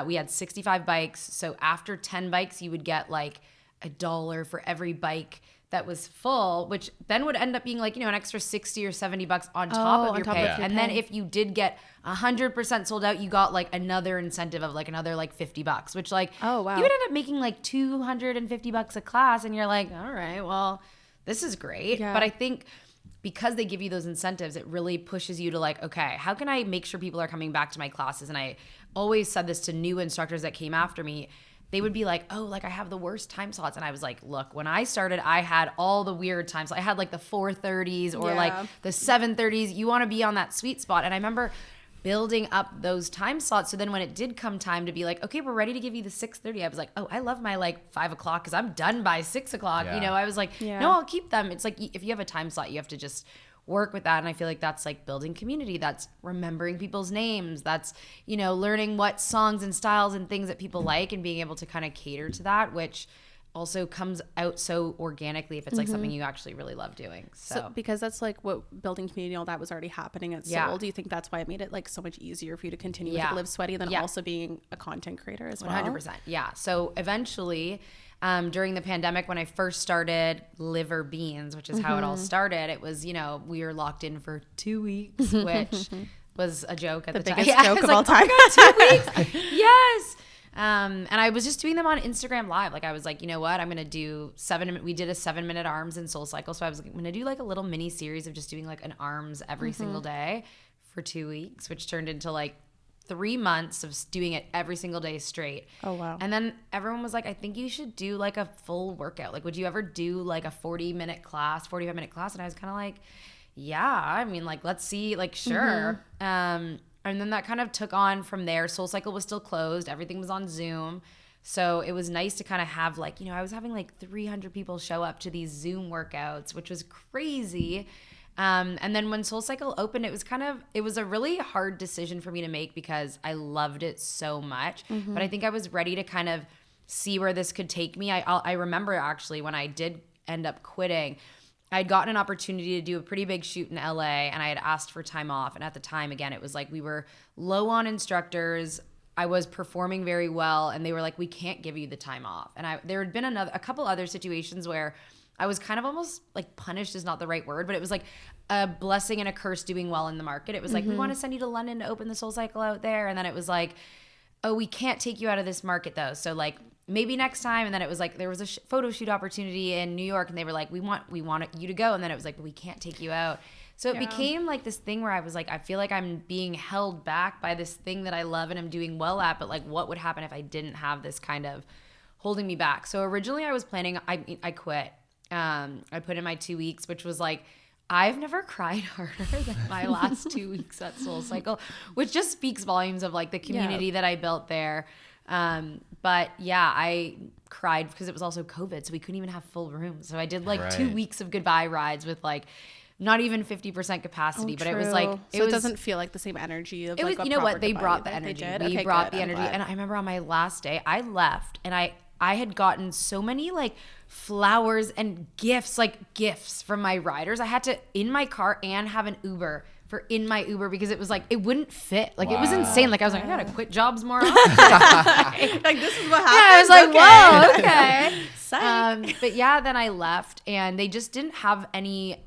we had 65 bikes. So after 10 bikes, you would get like $1 for every bike that was full, which then would end up being like, you know, an extra $60 or $70 on top of your pay. And then if you did get 100% sold out, you got like another incentive of like another like $50, which like, oh wow, you would end up making like $250 a class. And you're like, all right, well, this is great. But I think because they give you those incentives, it really pushes you to like, okay, how can I make sure people are coming back to my classes? And I always said this to new instructors that came after me. They would be like, oh, like I have the worst time slots. And I was like, look, when I started, I had all the weird times. I had like the 4:30s or like the 7:30s. You want to be on that sweet spot. And I remember building up those time slots. So then when it did come time to be like, okay, we're ready to give you the 6:30, I was like, oh, I love my like 5 o'clock because I'm done by 6 o'clock. You know, I was like, no, I'll keep them. It's like if you have a time slot, you have to just work with that. And I feel like that's like building community. That's remembering people's names. That's, you know, learning what songs and styles and things that people like and being able to kind of cater to that, which also comes out so organically if it's like something you actually really love doing. So because that's like what building community and all that was already happening at Soul. Do you think that's why it made it like so much easier for you to continue with Liv Sweaty and then also being a content creator as well? 100%. Yeah. So eventually, during the pandemic, when I first started Liver Beans, which is how it all started, it was, you know, we were locked in for 2 weeks, which was a joke at the time. Biggest joke of all time. Oh my God, 2 weeks. Yes. And I was just doing them on Instagram Live. Like I was like, you know what? I'm going to do we did a 7-minute arms and soul cycle. So I was like, I'm going to do like a little mini series of just doing like an arms every single day for 2 weeks, which turned into like 3 months of doing it every single day straight. Oh, wow. And then everyone was like, I think you should do like a full workout. Like, would you ever do like a 45-minute class? And I was kind of like, yeah, I mean, like, let's see, like, sure. And then that kind of took on from there. Soul Cycle was still closed. Everything was on Zoom. So it was nice to kind of have like, you know, I was having like 300 people show up to these Zoom workouts, which was crazy. And then when Soul Cycle opened, it was a really hard decision for me to make because I loved it so much. But I think I was ready to kind of see where this could take me. I remember actually when I did end up quitting, I'd gotten an opportunity to do a pretty big shoot in LA and I had asked for time off. And at the time, again, it was like we were low on instructors. I was performing very well and they were like, we can't give you the time off. And there had been a couple other situations where I was kind of almost like punished is not the right word, but it was like a blessing and a curse doing well in the market. It was like, we want to send you to London to open the Soul Cycle out there. And then it was like, oh, we can't take you out of this market though. So like maybe next time. And then it was like, there was a photo shoot opportunity in New York and they were like, we want you to go. And then it was like, but we can't take you out. So it became like this thing where I was like, I feel like I'm being held back by this thing that I love and I'm doing well at, but like what would happen if I didn't have this kind of holding me back? So originally I was planning, I quit. I put in my 2 weeks, which was like, I've never cried harder than my last 2 weeks at Soul Cycle, which just speaks volumes of like the community that I built there. But yeah, I cried because it was also COVID, so we couldn't even have full rooms. So I did like 2 weeks of goodbye rides with like not even 50% capacity, but it was like, it doesn't feel like the same energy of like, you know what? They brought the energy. We brought the energy. And I remember on my last day, I left and I had gotten so many like flowers and gifts from my riders. I had to in my car and have an Uber in my Uber because it was like it wouldn't fit. Like it was insane. Like I was like, I gotta quit jobs more often. Like this is what happened. Yeah, I was like, whoa, okay. But yeah, then I left and they just didn't have any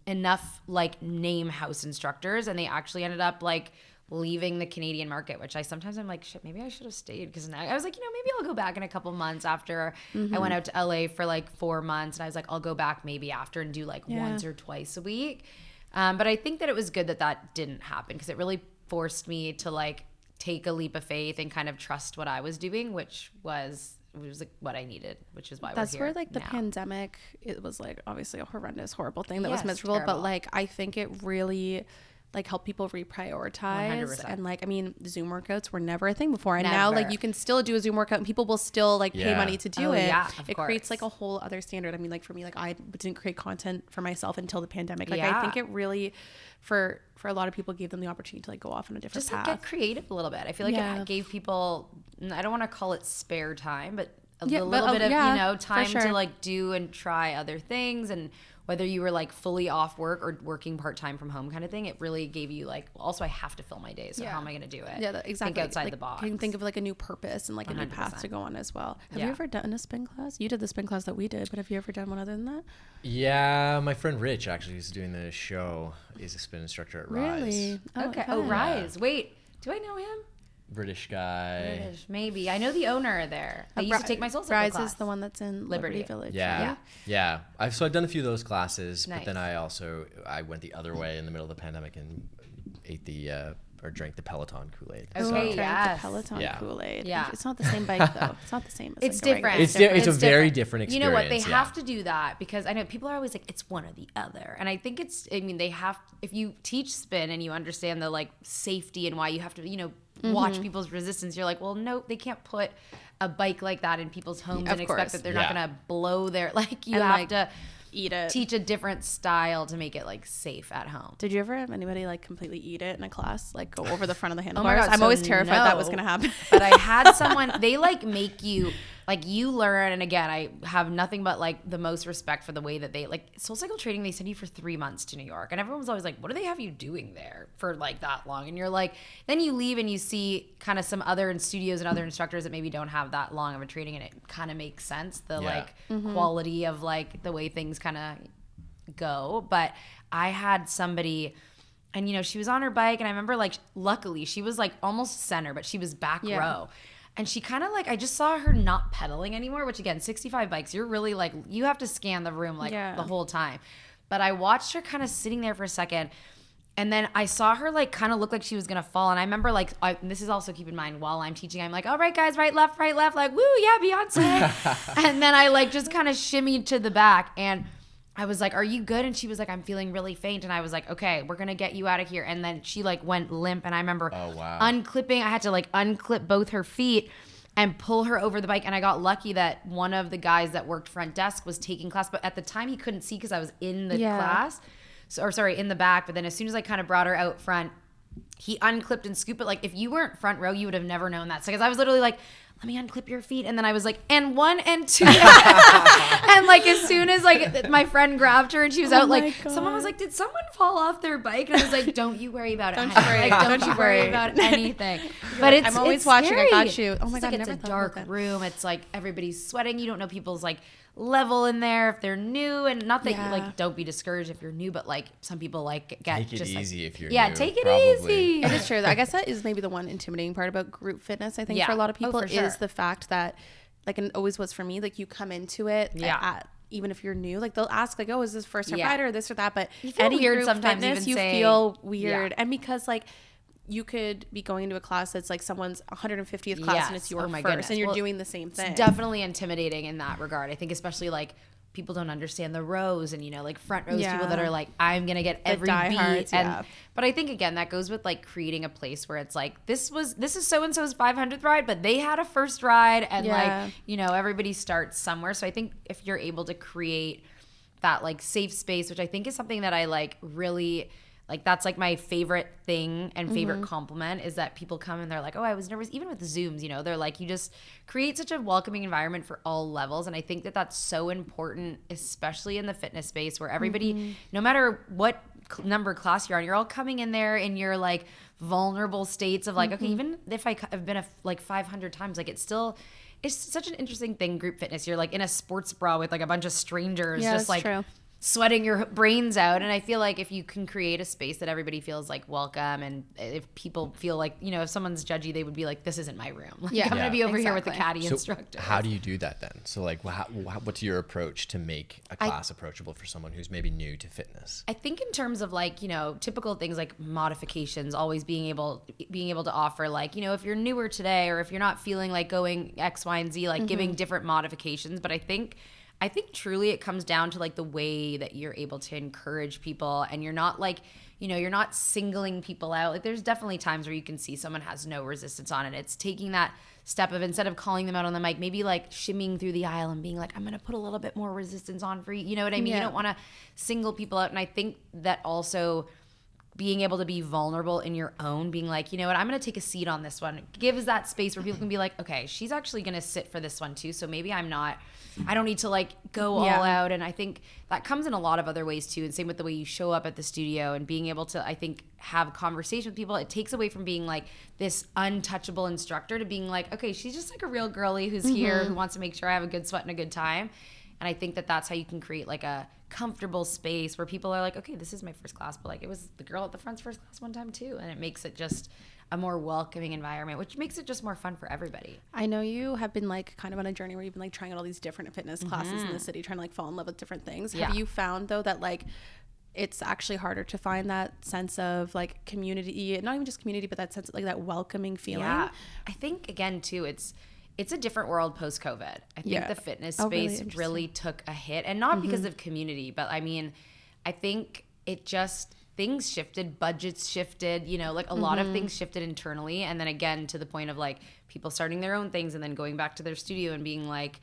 enough like name house instructors, and they actually ended up like leaving the Canadian market, which I'm like, shit, maybe I should have stayed because now I was like, you know, maybe I'll go back in a couple months after I went out to LA for like 4 months, and I was like, I'll go back maybe after and do like once or twice a week. But I think that it was good that didn't happen because it really forced me to like take a leap of faith and kind of trust what I was doing, which was like what I needed, which is why that's we're here where like the now. Pandemic, it was like obviously a horrendous, horrible thing that was Yes, miserable, terrible. but like I think it really like help people reprioritize 100%. and like I mean Zoom workouts were never a thing before, and now like Never. you can still do a Zoom workout and people will still like pay money to do it. It course. creates like a whole other standard. I mean, like for me, like I didn't create content for myself until the pandemic. Like I think it really for a lot of people gave them the opportunity to like go off on a different just path. like get creative a little bit. I feel like it gave people, I don't want to call it spare time, but a little bit of, time sure. to like do and try other things. And whether you were like fully off work or working part-time from home kind of thing, it really gave you like, also I have to fill my days. So how am I going to do it? Yeah, exactly. Think outside like, the box. Can think of like a new purpose and like a new path to go on as well. Have you ever done a spin class? You did the spin class that we did, but have you ever done one other than that? Yeah, my friend Rich actually is doing the show. He's a spin instructor at Rise. Really? Okay. Oh, Rise. Wait, do I know him? British guy. British, maybe. I know the owner there. I used to take my SoulCycle Rise class. is the one that's in Liberty Village. Yeah. I've done a few of those classes, Nice. but then I went the other way in the middle of the pandemic and ate or drank the Peloton Kool-Aid. Okay, The Peloton Kool-Aid. Yeah. It's not the same bike though. It's not the same as It's like different. It's a very different experience. You know what? They have to do that because I know people are always like, it's one or the other. And I think they have, if you teach spin and you understand the like safety and why you have to, watch people's resistance, you're like, well, no, they can't put a bike like that in people's homes and expect that they're not going to blow their, like you have to eat it. Teach a different style to make it like safe at home. Did you ever have anybody like completely eat it in a class, like go over the front of the Oh handlebars? my God, I'm always terrified that was gonna happen. But I had someone, they like make you, like you learn, and again, I have nothing but like the most respect for the way that they, like SoulCycle training, they send you for 3 months to New York. And everyone was always like, what do they have you doing there for like that long? And you're like, then you leave and you see kind of some other studios and other instructors that maybe don't have that long of a training, and it kind of makes sense, the like quality of like the way things kind of go. But I had somebody, and she was on her bike, and I remember like luckily she was like almost center, but she was back row, and she kind of like, I just saw her not pedaling anymore, which again, 65 bikes, you're really like, you have to scan the room like the whole time. But I watched her kind of sitting there for a second, and then I saw her like kind of look like she was gonna fall. And I remember like, this is also, keep in mind, while I'm teaching, I'm like, all right guys, right, left, like, woo, yeah, Beyonce. And then I like just kind of shimmied to the back, and I was like, are you good? And she was like, I'm feeling really faint. And I was like, okay, we're going to get you out of here. And then she like went limp. And I remember unclipping, I had to like unclip both her feet and pull her over the bike. And I got lucky that one of the guys that worked front desk was taking class. But at the time he couldn't see because I was in the class. In the back. But then as soon as I kind of brought her out front, he unclipped and scooped it. Like if you weren't front row, you would have never known that. So because I was literally like, let me unclip your feet. And then I was like, and 1 and 2. And like, as soon as like my friend grabbed her and she was out, like someone was like, did someone fall off their bike? And I was like, don't you worry about it. Don't you worry about anything. But I'm always watching. Scary. I got you. Oh my God. Like, it's a dark room. It's like everybody's sweating. You don't know people's like level in there if they're new, and not that you like don't be discouraged if you're new, but like some people like get take it just easy like, if you're new, take it probably. easy. It is true. I guess that is maybe the one intimidating part about group fitness, I think, for a lot of people is the fact that, like, and always was for me, like you come into it at, even if you're new, like they'll ask like, oh, is this first time rider or this or that, but you feel any weird group sometimes, fitness, even you saying, feel weird. And because like you could be going into a class that's like someone's 150th class and it's your first goodness. and you're doing the same thing. It's definitely intimidating in that regard. I think especially like people don't understand the rows, and like front rows people that are like, I'm gonna get every beat. But I think again that goes with like creating a place where it's like, this is so and so's 500th ride, but they had a first ride, and like everybody starts somewhere. So I think if you're able to create that like safe space, which I think is something that I like really like, that's like my favorite thing and favorite compliment, is that people come and they're like, oh, I was nervous. Even with the Zooms, they're like, you just create such a welcoming environment for all levels. And I think that that's so important, especially in the fitness space, where everybody, no matter what number class you're on, you're all coming in there in your like vulnerable states of like, okay, even if I've been like 500 times, like it's such an interesting thing, group fitness. You're like in a sports bra with like a bunch of strangers, just like sweating your brains out. And I feel like if you can create a space that everybody feels like welcome, and if people feel like, if someone's judgy, they would be like, this isn't my room. Like, I'm going to be over here with the caddy instructor. How do you do that then? So like, what's your approach to make a class approachable for someone who's maybe new to fitness? I think in terms of like, typical things like modifications, always being able to offer like, if you're newer today, or if you're not feeling like going X, Y, and Z, like giving different modifications. But I think truly it comes down to like the way that you're able to encourage people, and you're not like, you're not singling people out. Like there's definitely times where you can see someone has no resistance on it. It's taking that step of, instead of calling them out on the mic, maybe like shimmying through the aisle and being like, I'm going to put a little bit more resistance on for you. You know what I mean? You don't want to single people out. And I think that also being able to be vulnerable in your own, being like, you know what, I'm going to take a seat on this one, gives that space where people can be like, okay, she's actually going to sit for this one too. So maybe I don't need to like go all out. And I think that comes in a lot of other ways too. And same with the way you show up at the studio and being able to, I think, have conversation with people. It takes away from being like this untouchable instructor to being like, okay, she's just like a real girly who's here, who wants to make sure I have a good sweat and a good time. And I think that that's how you can create like a comfortable space where people are like, okay, this is my first class, but like it was the girl at the front's first class one time too. And it makes it just a more welcoming environment, which makes it just more fun for everybody. I know you have been like kind of on a journey where you've been like trying out all these different fitness classes in the city, trying to like fall in love with different things. Have you found though that like it's actually harder to find that sense of like community, not even just community, but that sense of like that welcoming feeling? Yeah. I think again too, it's a different world post-COVID. I think the fitness space really took a hit, and not because of community, but I mean, I think it just, things shifted, budgets shifted, you know, like a lot of things shifted internally. And then again, to the point of like people starting their own things and then going back to their studio and being like,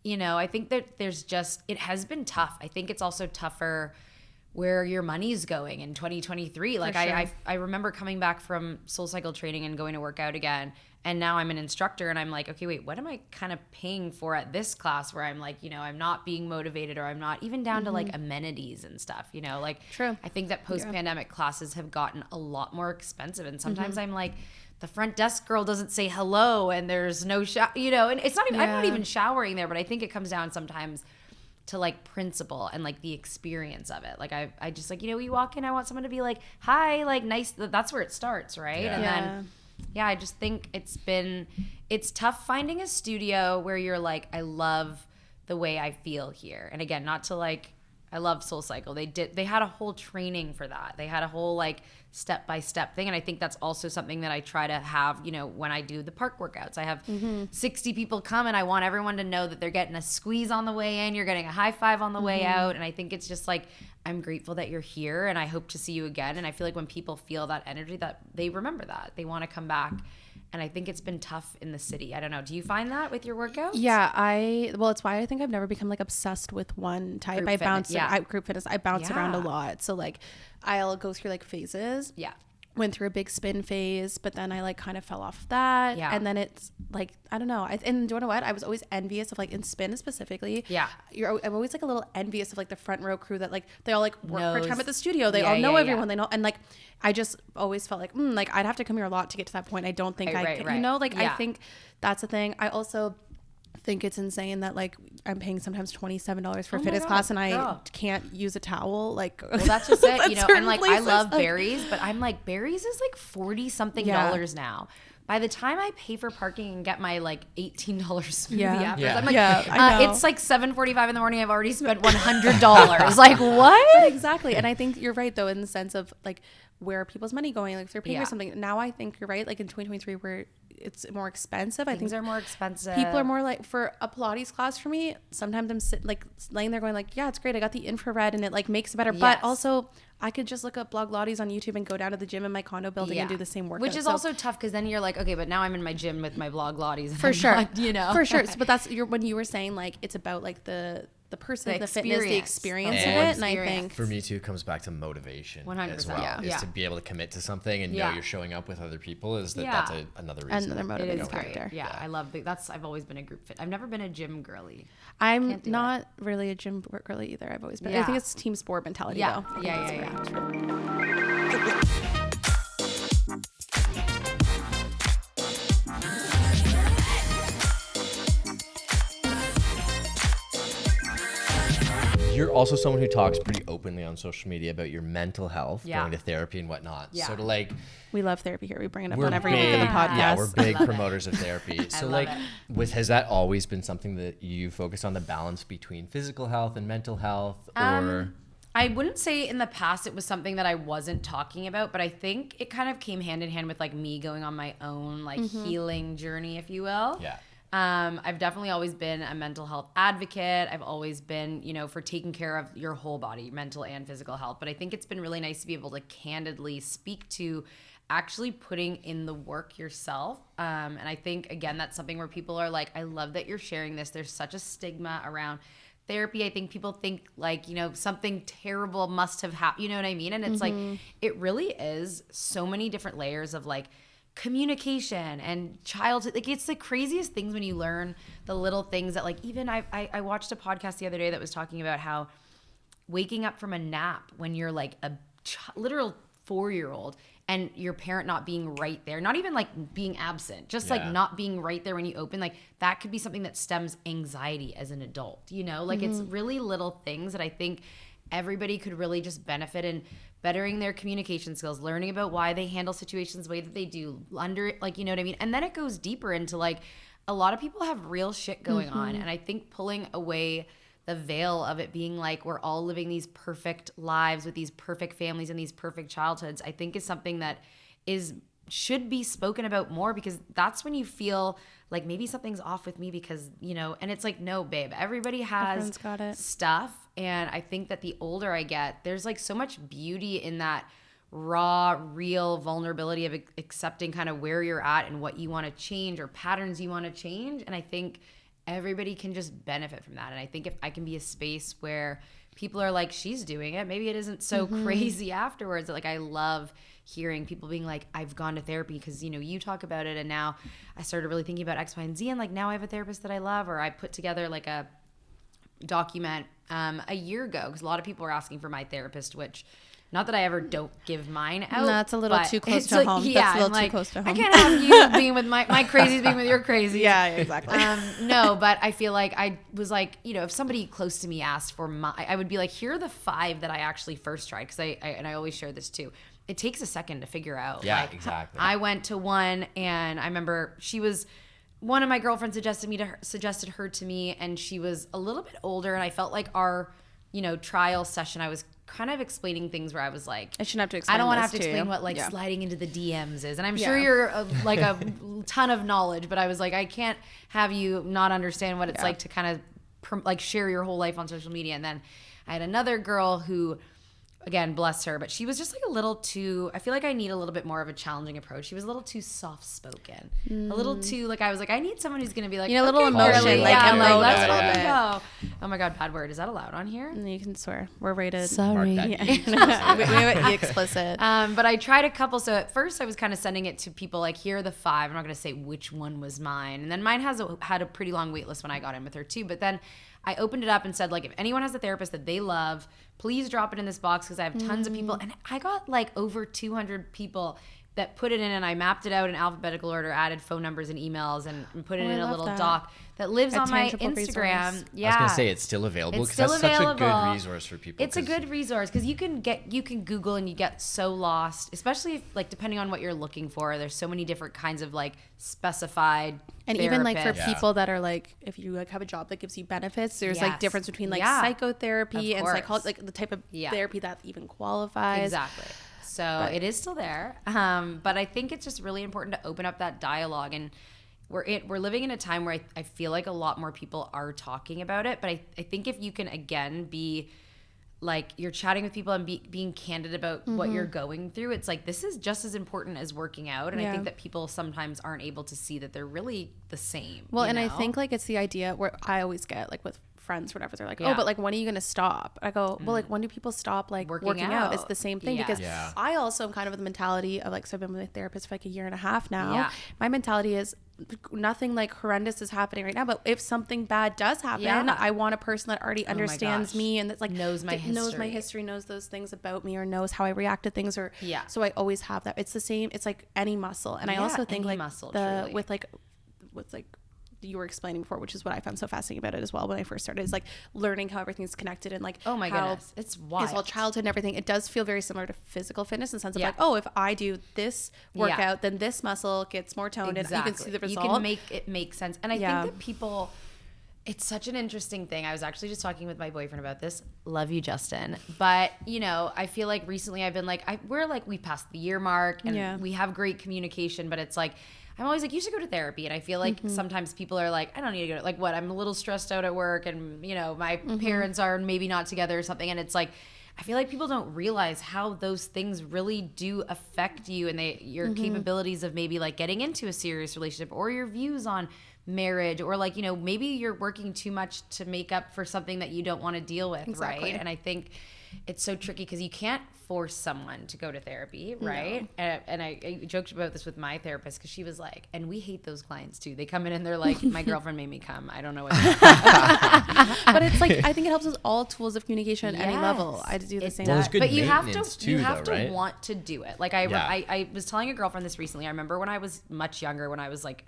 you know, I think that there's just, it has been tough. I think it's also tougher where your money's going in 2023. Like I remember coming back from SoulCycle training and going to work out again. And now I'm an instructor and I'm like, okay, wait, what am I kind of paying for at this class where I'm like, you know, I'm not being motivated, or I'm not even down to like amenities and stuff, you know, like I think that post-pandemic classes have gotten a lot more expensive. And sometimes I'm like, the front desk girl doesn't say hello and there's no you know, and it's not even, I'm not even showering there, but I think it comes down sometimes to like principle and like the experience of it. Like I just like, you know, you walk in, I want someone to be like, hi, like nice. That's where it starts. Right. And then, I just think it's tough finding a studio where you're like, I love the way I feel here. And again, not to like, I love SoulCycle. They had a whole training for that. They had a whole like step-by-step thing. And I think that's also something that I try to have, you know, when I do the park workouts. I have 60 people come and I want everyone to know that they're getting a squeeze on the way in, you're getting a high five on the way out. And I think it's just like, I'm grateful that you're here and I hope to see you again. And I feel like when people feel that energy, that they remember that. They want to come back. And I think it's been tough in the city. I don't know. Do you find that with your workouts? Yeah, well, it's why I think I've never become like obsessed with one type. Group I fitness, bounce group fitness. I bounce around a lot. So like I'll go through like phases. Yeah. Went through a big spin phase, but then I like kind of fell off of that. Yeah. And then it's like, I don't know. And do you know what? I was always envious of like in spin specifically. Yeah. I'm always like a little envious of like the front row crew that like, they all like work part time at the studio. They all know everyone. They know. And like, I just always felt like, like I'd have to come here a lot to get to that point. I don't think you know, like I think that's the thing. I also think it's insane that like I'm paying sometimes $27 for a fitness class and I can't use a towel. Like, well, that's just it, you know. And like I love berries, but I'm like, berries is like $40 something now. By the time I pay for parking and get my like $18 smoothie afterwards, I'm like, it's like 7:45 in the morning. I've already spent $100. Like what? But exactly. And I think you're right though, in the sense of like, where are people's money going? Like if they're paying for something. Now I think you're right. Like in 2023 where it's more expensive. I think things are more expensive. People are more like, for a Pilates class for me, sometimes I'm laying there going like, yeah, it's great. I got the infrared and it like makes it better. Yes. But also I could just look up Blog Lotties on YouTube and go down to the gym in my condo building and do the same workout. Which is also tough because then you're like, okay, but now I'm in my gym with my Blog Lotties. For sure. Not, you know. For sure. But that's when you were saying like, it's about like the person, the fitness, the experience of it. And I think for me too, it comes back to motivation 100%, as well. Is to be able to commit to something and know you're showing up with other people. Is that's another reason. Another motivating factor. Yeah, I love I've always been a group fit. I've never been a gym girly. I'm not really a gym girly either. I've always been. I think it's team sport mentality though. You're also someone who talks pretty openly on social media about your mental health, going to therapy and whatnot. Yeah. So to like, we love therapy here. We bring it up on every week of the podcast. Yeah, we're big promoters of therapy. So like, has that always been something that you focus on, the balance between physical health and mental health, or? I wouldn't say in the past it was something that I wasn't talking about, but I think it kind of came hand in hand with like me going on my own like healing journey, if you will. Yeah. I've definitely always been a mental health advocate. I've always been, you know, for taking care of your whole body, mental and physical health. But I think it's been really nice to be able to candidly speak to actually putting in the work yourself. And I think, again, that's something where people are like, I love that you're sharing this. There's such a stigma around therapy, I think people think like, you know, something terrible must have happened. You know what I mean? And it's like, it really is so many different layers of like communication and childhood. Like it's the craziest things when you learn the little things that like, even I watched a podcast the other day that was talking about how waking up from a nap when you're like a literal 4-year-old and your parent not being right there, not even like being absent, just like not being right there when you open, like that could be something that stems anxiety as an adult, you know, like it's really little things that I think everybody could really just benefit in bettering their communication skills, learning about why they handle situations the way that they do under, like, you know what I mean? And then it goes deeper into like, a lot of people have real shit going on. And I think pulling away the veil of it being like we're all living these perfect lives with these perfect families and these perfect childhoods, I think is something that should be spoken about more, because that's when you feel like maybe something's off with me, because, you know, and it's like, no, babe, everybody has stuff. And I think that the older I get, there's like so much beauty in that raw, real vulnerability of accepting kind of where you're at and what you want to change or patterns you want to change. And I think everybody can just benefit from that. And I think if I can be a space where people are like, she's doing it, maybe it isn't so crazy afterwards. Like I love hearing people being like, I've gone to therapy because, you know, you talk about it and now I started really thinking about X, Y, and Z, and like now I have a therapist that I love. Or I put together like a document a year ago because a lot of people were asking for my therapist, which not that I ever don't give mine out. That's a little too close to home. Yeah, that's a little too close to home. I can't have you being with my crazies being with your crazies. Yeah, exactly. No, but I feel like I was like, you know, if somebody close to me asked for I would be like, here are the 5 that I actually first tried. Because I always share this too. It takes a second to figure out. Yeah, like, exactly. I went to one and I remember one of my girlfriends suggested her to me, and she was a little bit older, and I felt like our, you know, trial session, I was kind of explaining things where I was like, I shouldn't have to explain. I don't want to have to this explain you. what like Yeah. sliding into the DMs is, and I'm sure you're like a ton of knowledge, but I was like, I can't have you not understand what it's like to kind of like share your whole life on social media. And then I had another girl who, again, bless her, but she was just like a little too, I feel like I need a little bit more of a challenging approach. She was a little too soft spoken, a little too like, I was like, I need someone who's going to be like, you know, a little okay, emotion, girly, like yeah, emotion. let's Yeah. fucking go. Oh my God, bad word. Is that allowed on here? You can swear. We're rated. Sorry. Mark that. Yeah. we have it explicit. But I tried a couple. So at first I was kind of sending it to people like, here are the 5. I'm not going to say which one was mine. And then mine had a pretty long wait list when I got in with her too. But then I opened it up and said, like, if anyone has a therapist that they love, please drop it in this box because I have tons of people. And I got like over 200 people that put it in, and I mapped it out in alphabetical order, added phone numbers and emails, and put it in a little doc that lives on my Instagram. Resource. Yeah, I was gonna say it's still available It's because still that's such a available. good resource for people. It's a good resource because you can Google and you get so lost, especially if, like, depending on what you're looking for. There's so many different kinds of like specified and even like for therapists. people that are like, if you like have a job that gives you benefits, there's like Yes. difference between like Yeah. psychotherapy Of and course. psychology, like the type of Yeah. therapy that even qualifies. Exactly. So it is still there. But I think it's just really important to open up that dialogue. And we're living in a time where I feel like a lot more people are talking about it. But I think if you can, again, be like, you're chatting with people and being candid about what you're going through, it's like, this is just as important as working out. And I think that people sometimes aren't able to see that they're really the same. Well, you and know? I think like it's the idea where I always get like with friends or whatever, they're like, Yeah. oh, but like when are you gonna stop? I go, well, like when do people stop like working out? It's the same thing. Yes. Because Yeah. I also am kind of the mentality of like, so I've been with a therapist for like 1.5 years now. Yeah. My mentality is nothing like horrendous is happening right now, but if something bad does happen, Yeah. I want a person that already understands gosh. me and that's like Knows my history. knows those things about me, or knows how I react to things, or Yeah. so I always have that. It's the same. It's like any muscle. And I Yeah, also think any like muscle, the truly. with like you were explaining before, which is what I found so fascinating about it as well when I first started, is like learning how everything's connected and like, Oh my how goodness. It's wild. It's all childhood and everything. It does feel very similar to physical fitness in the sense of Yeah. like, oh, if I do this workout, Yeah. then this muscle gets more toned and you can see the result. You can make it make sense. And I Yeah. think that people, it's such an interesting thing. I was actually just talking with my boyfriend about this. Love you, Justin. But, you know, I feel like recently I've been like, we passed the year mark and we have great communication, but it's like, I'm always like, you should go to therapy. And I feel like sometimes people are like, I don't need to go. Like, what? I'm a little stressed out at work and, you know, my parents are maybe not together or something. And it's like, I feel like people don't realize how those things really do affect you and your capabilities of maybe like getting into a serious relationship, or your views on marriage, or like, you know, maybe you're working too much to make up for something that you don't want to deal with. Exactly. Right. And I think it's so tricky because you can't force someone to go to therapy, right? No. And I joked about this with my therapist because she was like, and we hate those clients too. They come in and they're like, my girlfriend made me come. I don't know what but it's like, I think it helps with all tools of communication at any level. I do the same. Well, there's good but you have to right? want to do it. Like I was telling a girlfriend this recently. I remember when I was much younger, when I was like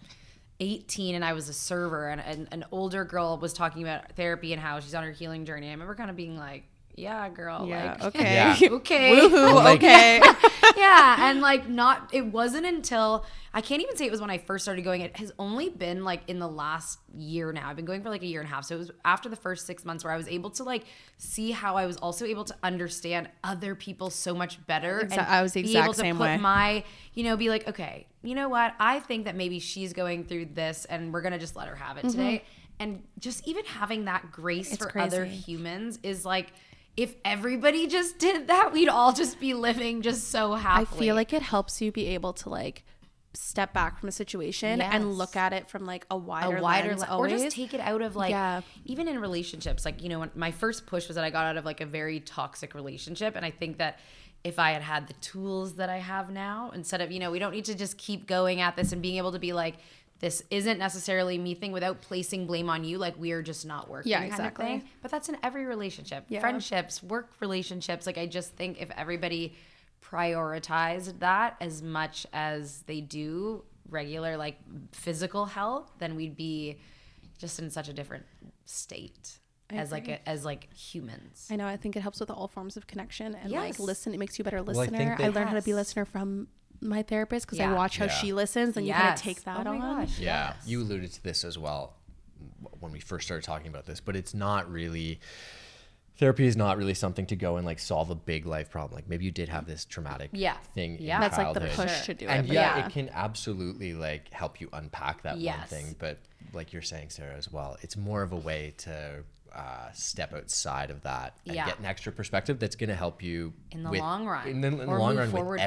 18 and I was a server, and an older girl was talking about therapy and how she's on her healing journey. I remember kind of being like, yeah, girl. Yeah. Like, okay. Yeah. Okay. Woohoo. Like, okay. Yeah. And like it wasn't until, I can't even say it was when I first started going. It has only been like in the last year now. I've been going for like a year and a half. So it was after the first 6 months where I was able to like see how I was also able to understand other people so much better. And I was the be able exact to same put way. be like, okay, you know what? I think that maybe she's going through this and we're going to just let her have it today. And just even having that grace for other humans is like, if everybody just did that, we'd all just be living just so happily. I feel like it helps you be able to like step back from a situation and look at it from like a wider lens or just take it out of like, even in relationships. Like, you know, when my first push was that I got out of like a very toxic relationship. And I think that if I had the tools that I have now, instead of, you know, we don't need to just keep going at this and being able to be like, this isn't necessarily me thing, without placing blame on you, like we're just not working kind of thing. But that's in every relationship, friendships, work relationships. Like I just think if everybody prioritized that as much as they do regular like physical health, then we'd be just in such a different state as like humans. I know. I think it helps with all forms of connection and like listen. It makes you a better listener. Well, I learned how to be a listener from my therapist because I watch how she listens, and you kind of take that on. Gosh, yeah, you alluded to this as well when we first started talking about this, but it's not really, therapy is not really something to go and like solve a big life problem. Like maybe you did have this traumatic thing in that's childhood. like the push to do and it. it can absolutely like help you unpack that one thing. But like you're saying, Sarah, as well, it's more of a way to step outside of that and get an extra perspective that's going to help you in the long run. In the long run, with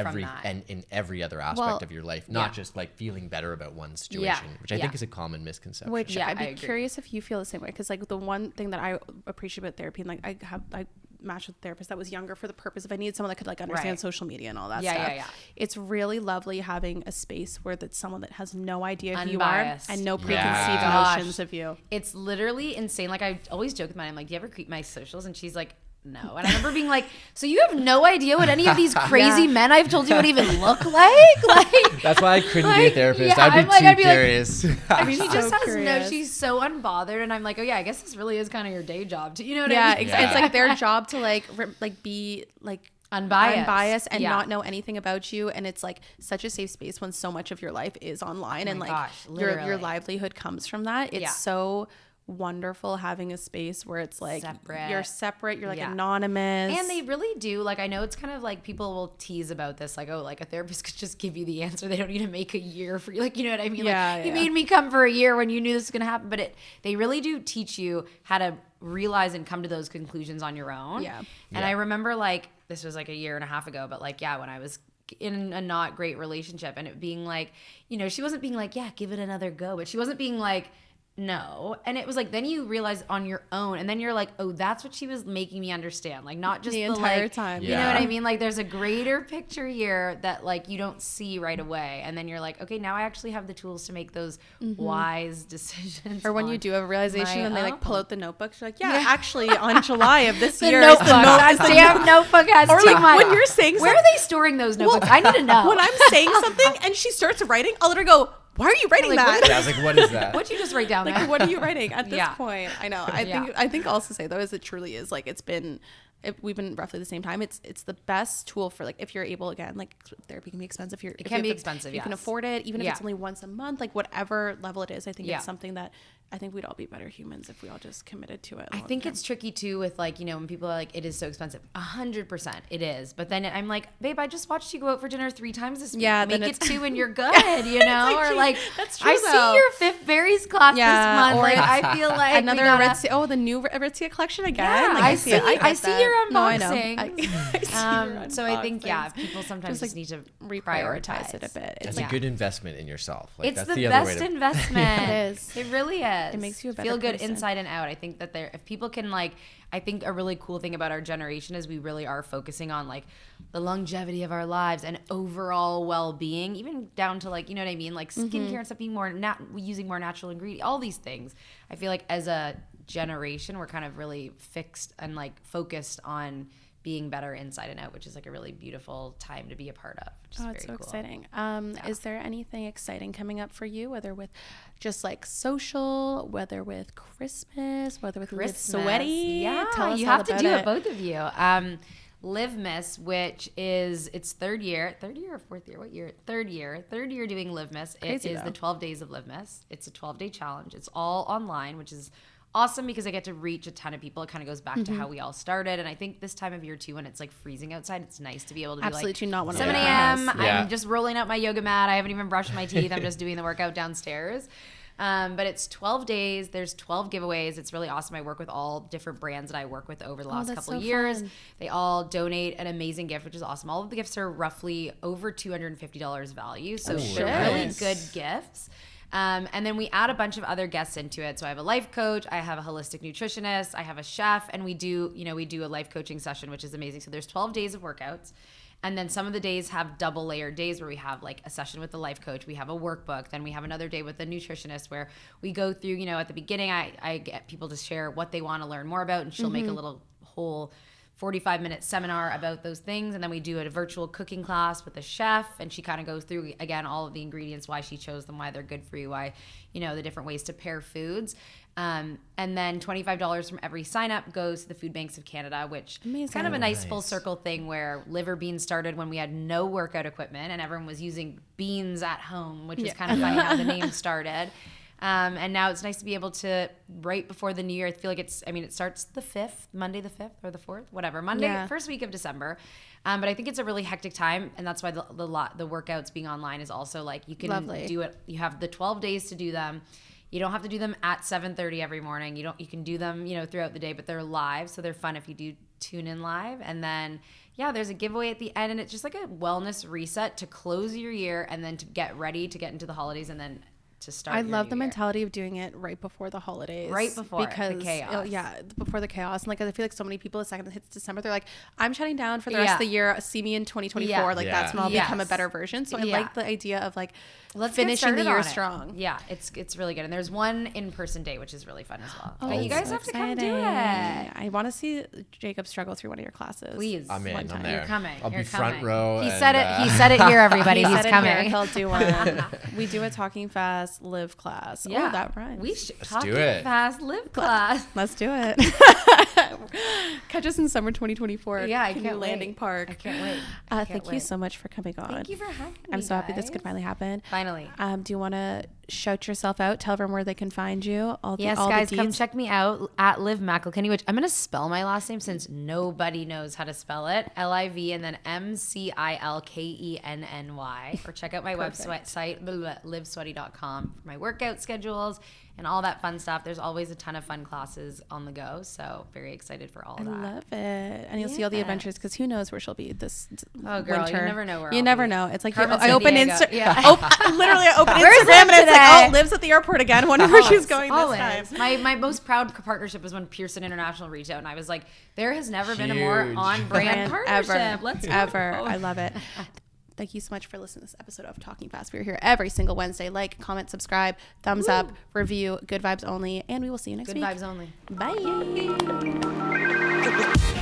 every other aspect of your life, not just like feeling better about one situation, which I think is a common misconception. Which I'd be curious if you feel the same way, because like the one thing that I appreciate about therapy, and like I matched with a therapist that was younger for the purpose of I needed someone that could like understand social media and all that stuff. It's really lovely having a space where that's someone that has no idea who you are and no preconceived notions of you. It's literally insane. Like I always joke with mine, I'm like, do you ever creep my socials? And she's like, no. And I remember being like, so you have no idea what any of these crazy men I've told you would even look like? Like that's why I couldn't be a therapist. I'd be curious. Like, she just has no, she's so unbothered. And I'm like, oh yeah, I guess this really is kind of your day job too. You know what I mean? It's like their job to like be like unbiased and not know anything about you. And it's like such a safe space when so much of your life is online and like your livelihood comes from that. It's so wonderful having a space where it's like you're separate, you're like anonymous. And they really do, like, I know it's kind of like people will tease about this, like, oh, like a therapist could just give you the answer, they don't need to make a year for you, like, you know what I mean? You made me come for a year when you knew this was gonna happen. But they really do teach you how to realize and come to those conclusions on your own. And I remember, like, this was like a year and a half ago, but like when I was in a not great relationship, and it being like, you know, she wasn't being like, give it another go, but she wasn't being like, no. And it was like, then you realize on your own, and then you're like, oh, that's what she was making me understand. Like, not just the entire time. You know what I mean? Like, there's a greater picture here that like you don't see right away. And then you're like, okay, now I actually have the tools to make those wise decisions. Or when you do have a realization and they like pull out the notebook, you're like, actually on July of this year, the damn notebook has too much. When you're saying where are they storing those notebooks? I need to know. When I'm saying something and she starts writing, I'll let her go, why are you writing that? I was like, what is that? What'd you just write down there? Like, what are you writing at this point? I know. I think also say though is it truly is like we've been roughly the same time. It's the best tool for like if you're able, again, like therapy can be expensive. It can be expensive. You can afford it, even if it's only once a month, like whatever level it is. I think it's something that I think we'd all be better humans if we all just committed to it. I think it's tricky too with like, you know, when people are like, it is so expensive. 100% it is. But then I'm like, babe, I just watched you go out for dinner 3 times this week. Yeah, Make then it 2 and you're good, you know? Or like, that's true, I though. see your Fifth Berries class this month. or Like, I feel like another Aritzia. The new Aritzia collection again. Yeah, like, I see your unboxings. No, I know. I see your so I think, unboxings. people sometimes just need to reprioritize it a bit. It's a good investment in yourself. Like, It's that's the the other way best to investment. It is. It really is. It makes you a better feel good person. inside and out. I think that if people can like, I think a really cool thing about our generation is we really are focusing on like the longevity of our lives and overall well-being, even down to like, you know what I mean? Like skincare and stuff, being more using more natural ingredients, all these things. I feel like as a generation, we're kind of really fixed and like focused on being better inside and out, which is like a really beautiful time to be a part of. Which is it's so very cool. exciting. Is there anything exciting coming up for you, whether with just like social, whether with Christmas, whether with Liv Sweaty? Yeah, Tell us you all have to about do it, both of you. Liv Miss, which is its third year or fourth year? What year? Third year doing Liv Miss. Crazy, it is though. the 12 days of Liv Miss. It's a 12-day challenge. It's all online, which is awesome because I get to reach a ton of people. It kind of goes back to how we all started. And I think this time of year too, when it's like freezing outside, it's nice to be able to Absolutely be do like, not want to 7 leave my a.m. house. Yeah. I'm just rolling out my yoga mat. I haven't even brushed my teeth. I'm just doing the workout downstairs. But it's 12 days. There's 12 giveaways. It's really awesome. I work with all different brands that I work with over the last that's couple so of years. fun. They all donate an amazing gift, which is awesome. All of the gifts are roughly over $250 value. So they're really good gifts. And then we add a bunch of other guests into it. So I have a life coach, I have a holistic nutritionist, I have a chef, and we do a life coaching session, which is amazing. So there's 12 days of workouts. And then some of the days have double layered days where we have like a session with the life coach, we have a workbook, then we have another day with the nutritionist where we go through, you know, at the beginning, I get people to share what they want to learn more about, and she'll make a little whole 45-minute seminar about those things. And then we do a virtual cooking class with a chef, and she kind of goes through again all of the ingredients, why she chose them, why they're good for you, why, you know, the different ways to pair foods. And then $25 from every sign up goes to the food banks of Canada, which is kind of a nice full circle thing where Liver Beans started when we had no workout equipment and everyone was using beans at home, which is kind of funny how the name started. And now it's nice to be able to, right before the new year, I feel like it starts the 5th, Monday the 5th or the 4th, whatever, Monday, first week of December. But I think it's a really hectic time, and that's why the workouts being online is also like, you can do it. You have the 12 days to do them. You don't have to do them at 7:30 every morning. You can do them, you know, throughout the day, but they're live, so they're fun if you do tune in live. And then there's a giveaway at the end, and it's just like a wellness reset to close your year and then to get ready to get into the holidays and then to start. I love the mentality of doing it right before the holidays. Right before because the chaos. Before the chaos. And like I feel like so many people, the second it hits December, they're like, I'm shutting down for the rest of the year. See me in 2024. Like that's when I'll become a better version. So I like the idea of like finishing the year strong. Yeah, it's really good. And there's one in-person day, which is really fun as well. Oh, but you guys so have to come do exciting. it. I want to see Jacob struggle through one of your classes. Please. I'm in. I'm there. You're coming. I'll You're be front coming. row. He said it. He said it here, everybody. He's coming. He'll do one. We do a Talking Fast Live class. Yeah, oh, that rhymes. We should Let's Talking do it. Fast Live class. Let's do it. Catch us in summer 2024. Yeah, I Canoe can't Landing wait. Park. I can't wait. Thank you so much for coming on. Thank you for having me. I'm so happy this guys. could finally happen. Finally. Do you want to shout yourself out? Tell everyone where they can find you. Yes, guys, come check me out at Liv Mcilkenny, which I'm going to spell my last name since nobody knows how to spell it. Liv and then Mcilkenny. Or check out my website, livsweaty.com, for my workout schedules and all that fun stuff. There's always a ton of fun classes on the go, so very excited for all of that. I love it. And you'll see all the adventures, because who knows where she'll be this winter. winter. You never know where You I'll never be. know. It's like Carmen, I open San Diego. literally I open Where's Instagram Liv and it's like, today? oh, Liv's at the airport again. Wonder where she's going this time. My most proud partnership was when Pearson International reached out, and I was like, there has never been a more Huge. on-brand partnership. Ever. Let's go. I love it. Thank you so much for listening to this episode of Talking Fast. We're here every single Wednesday. Like, comment, subscribe, thumbs up, review, good vibes only, and we will see you next week. Good vibes only. Bye.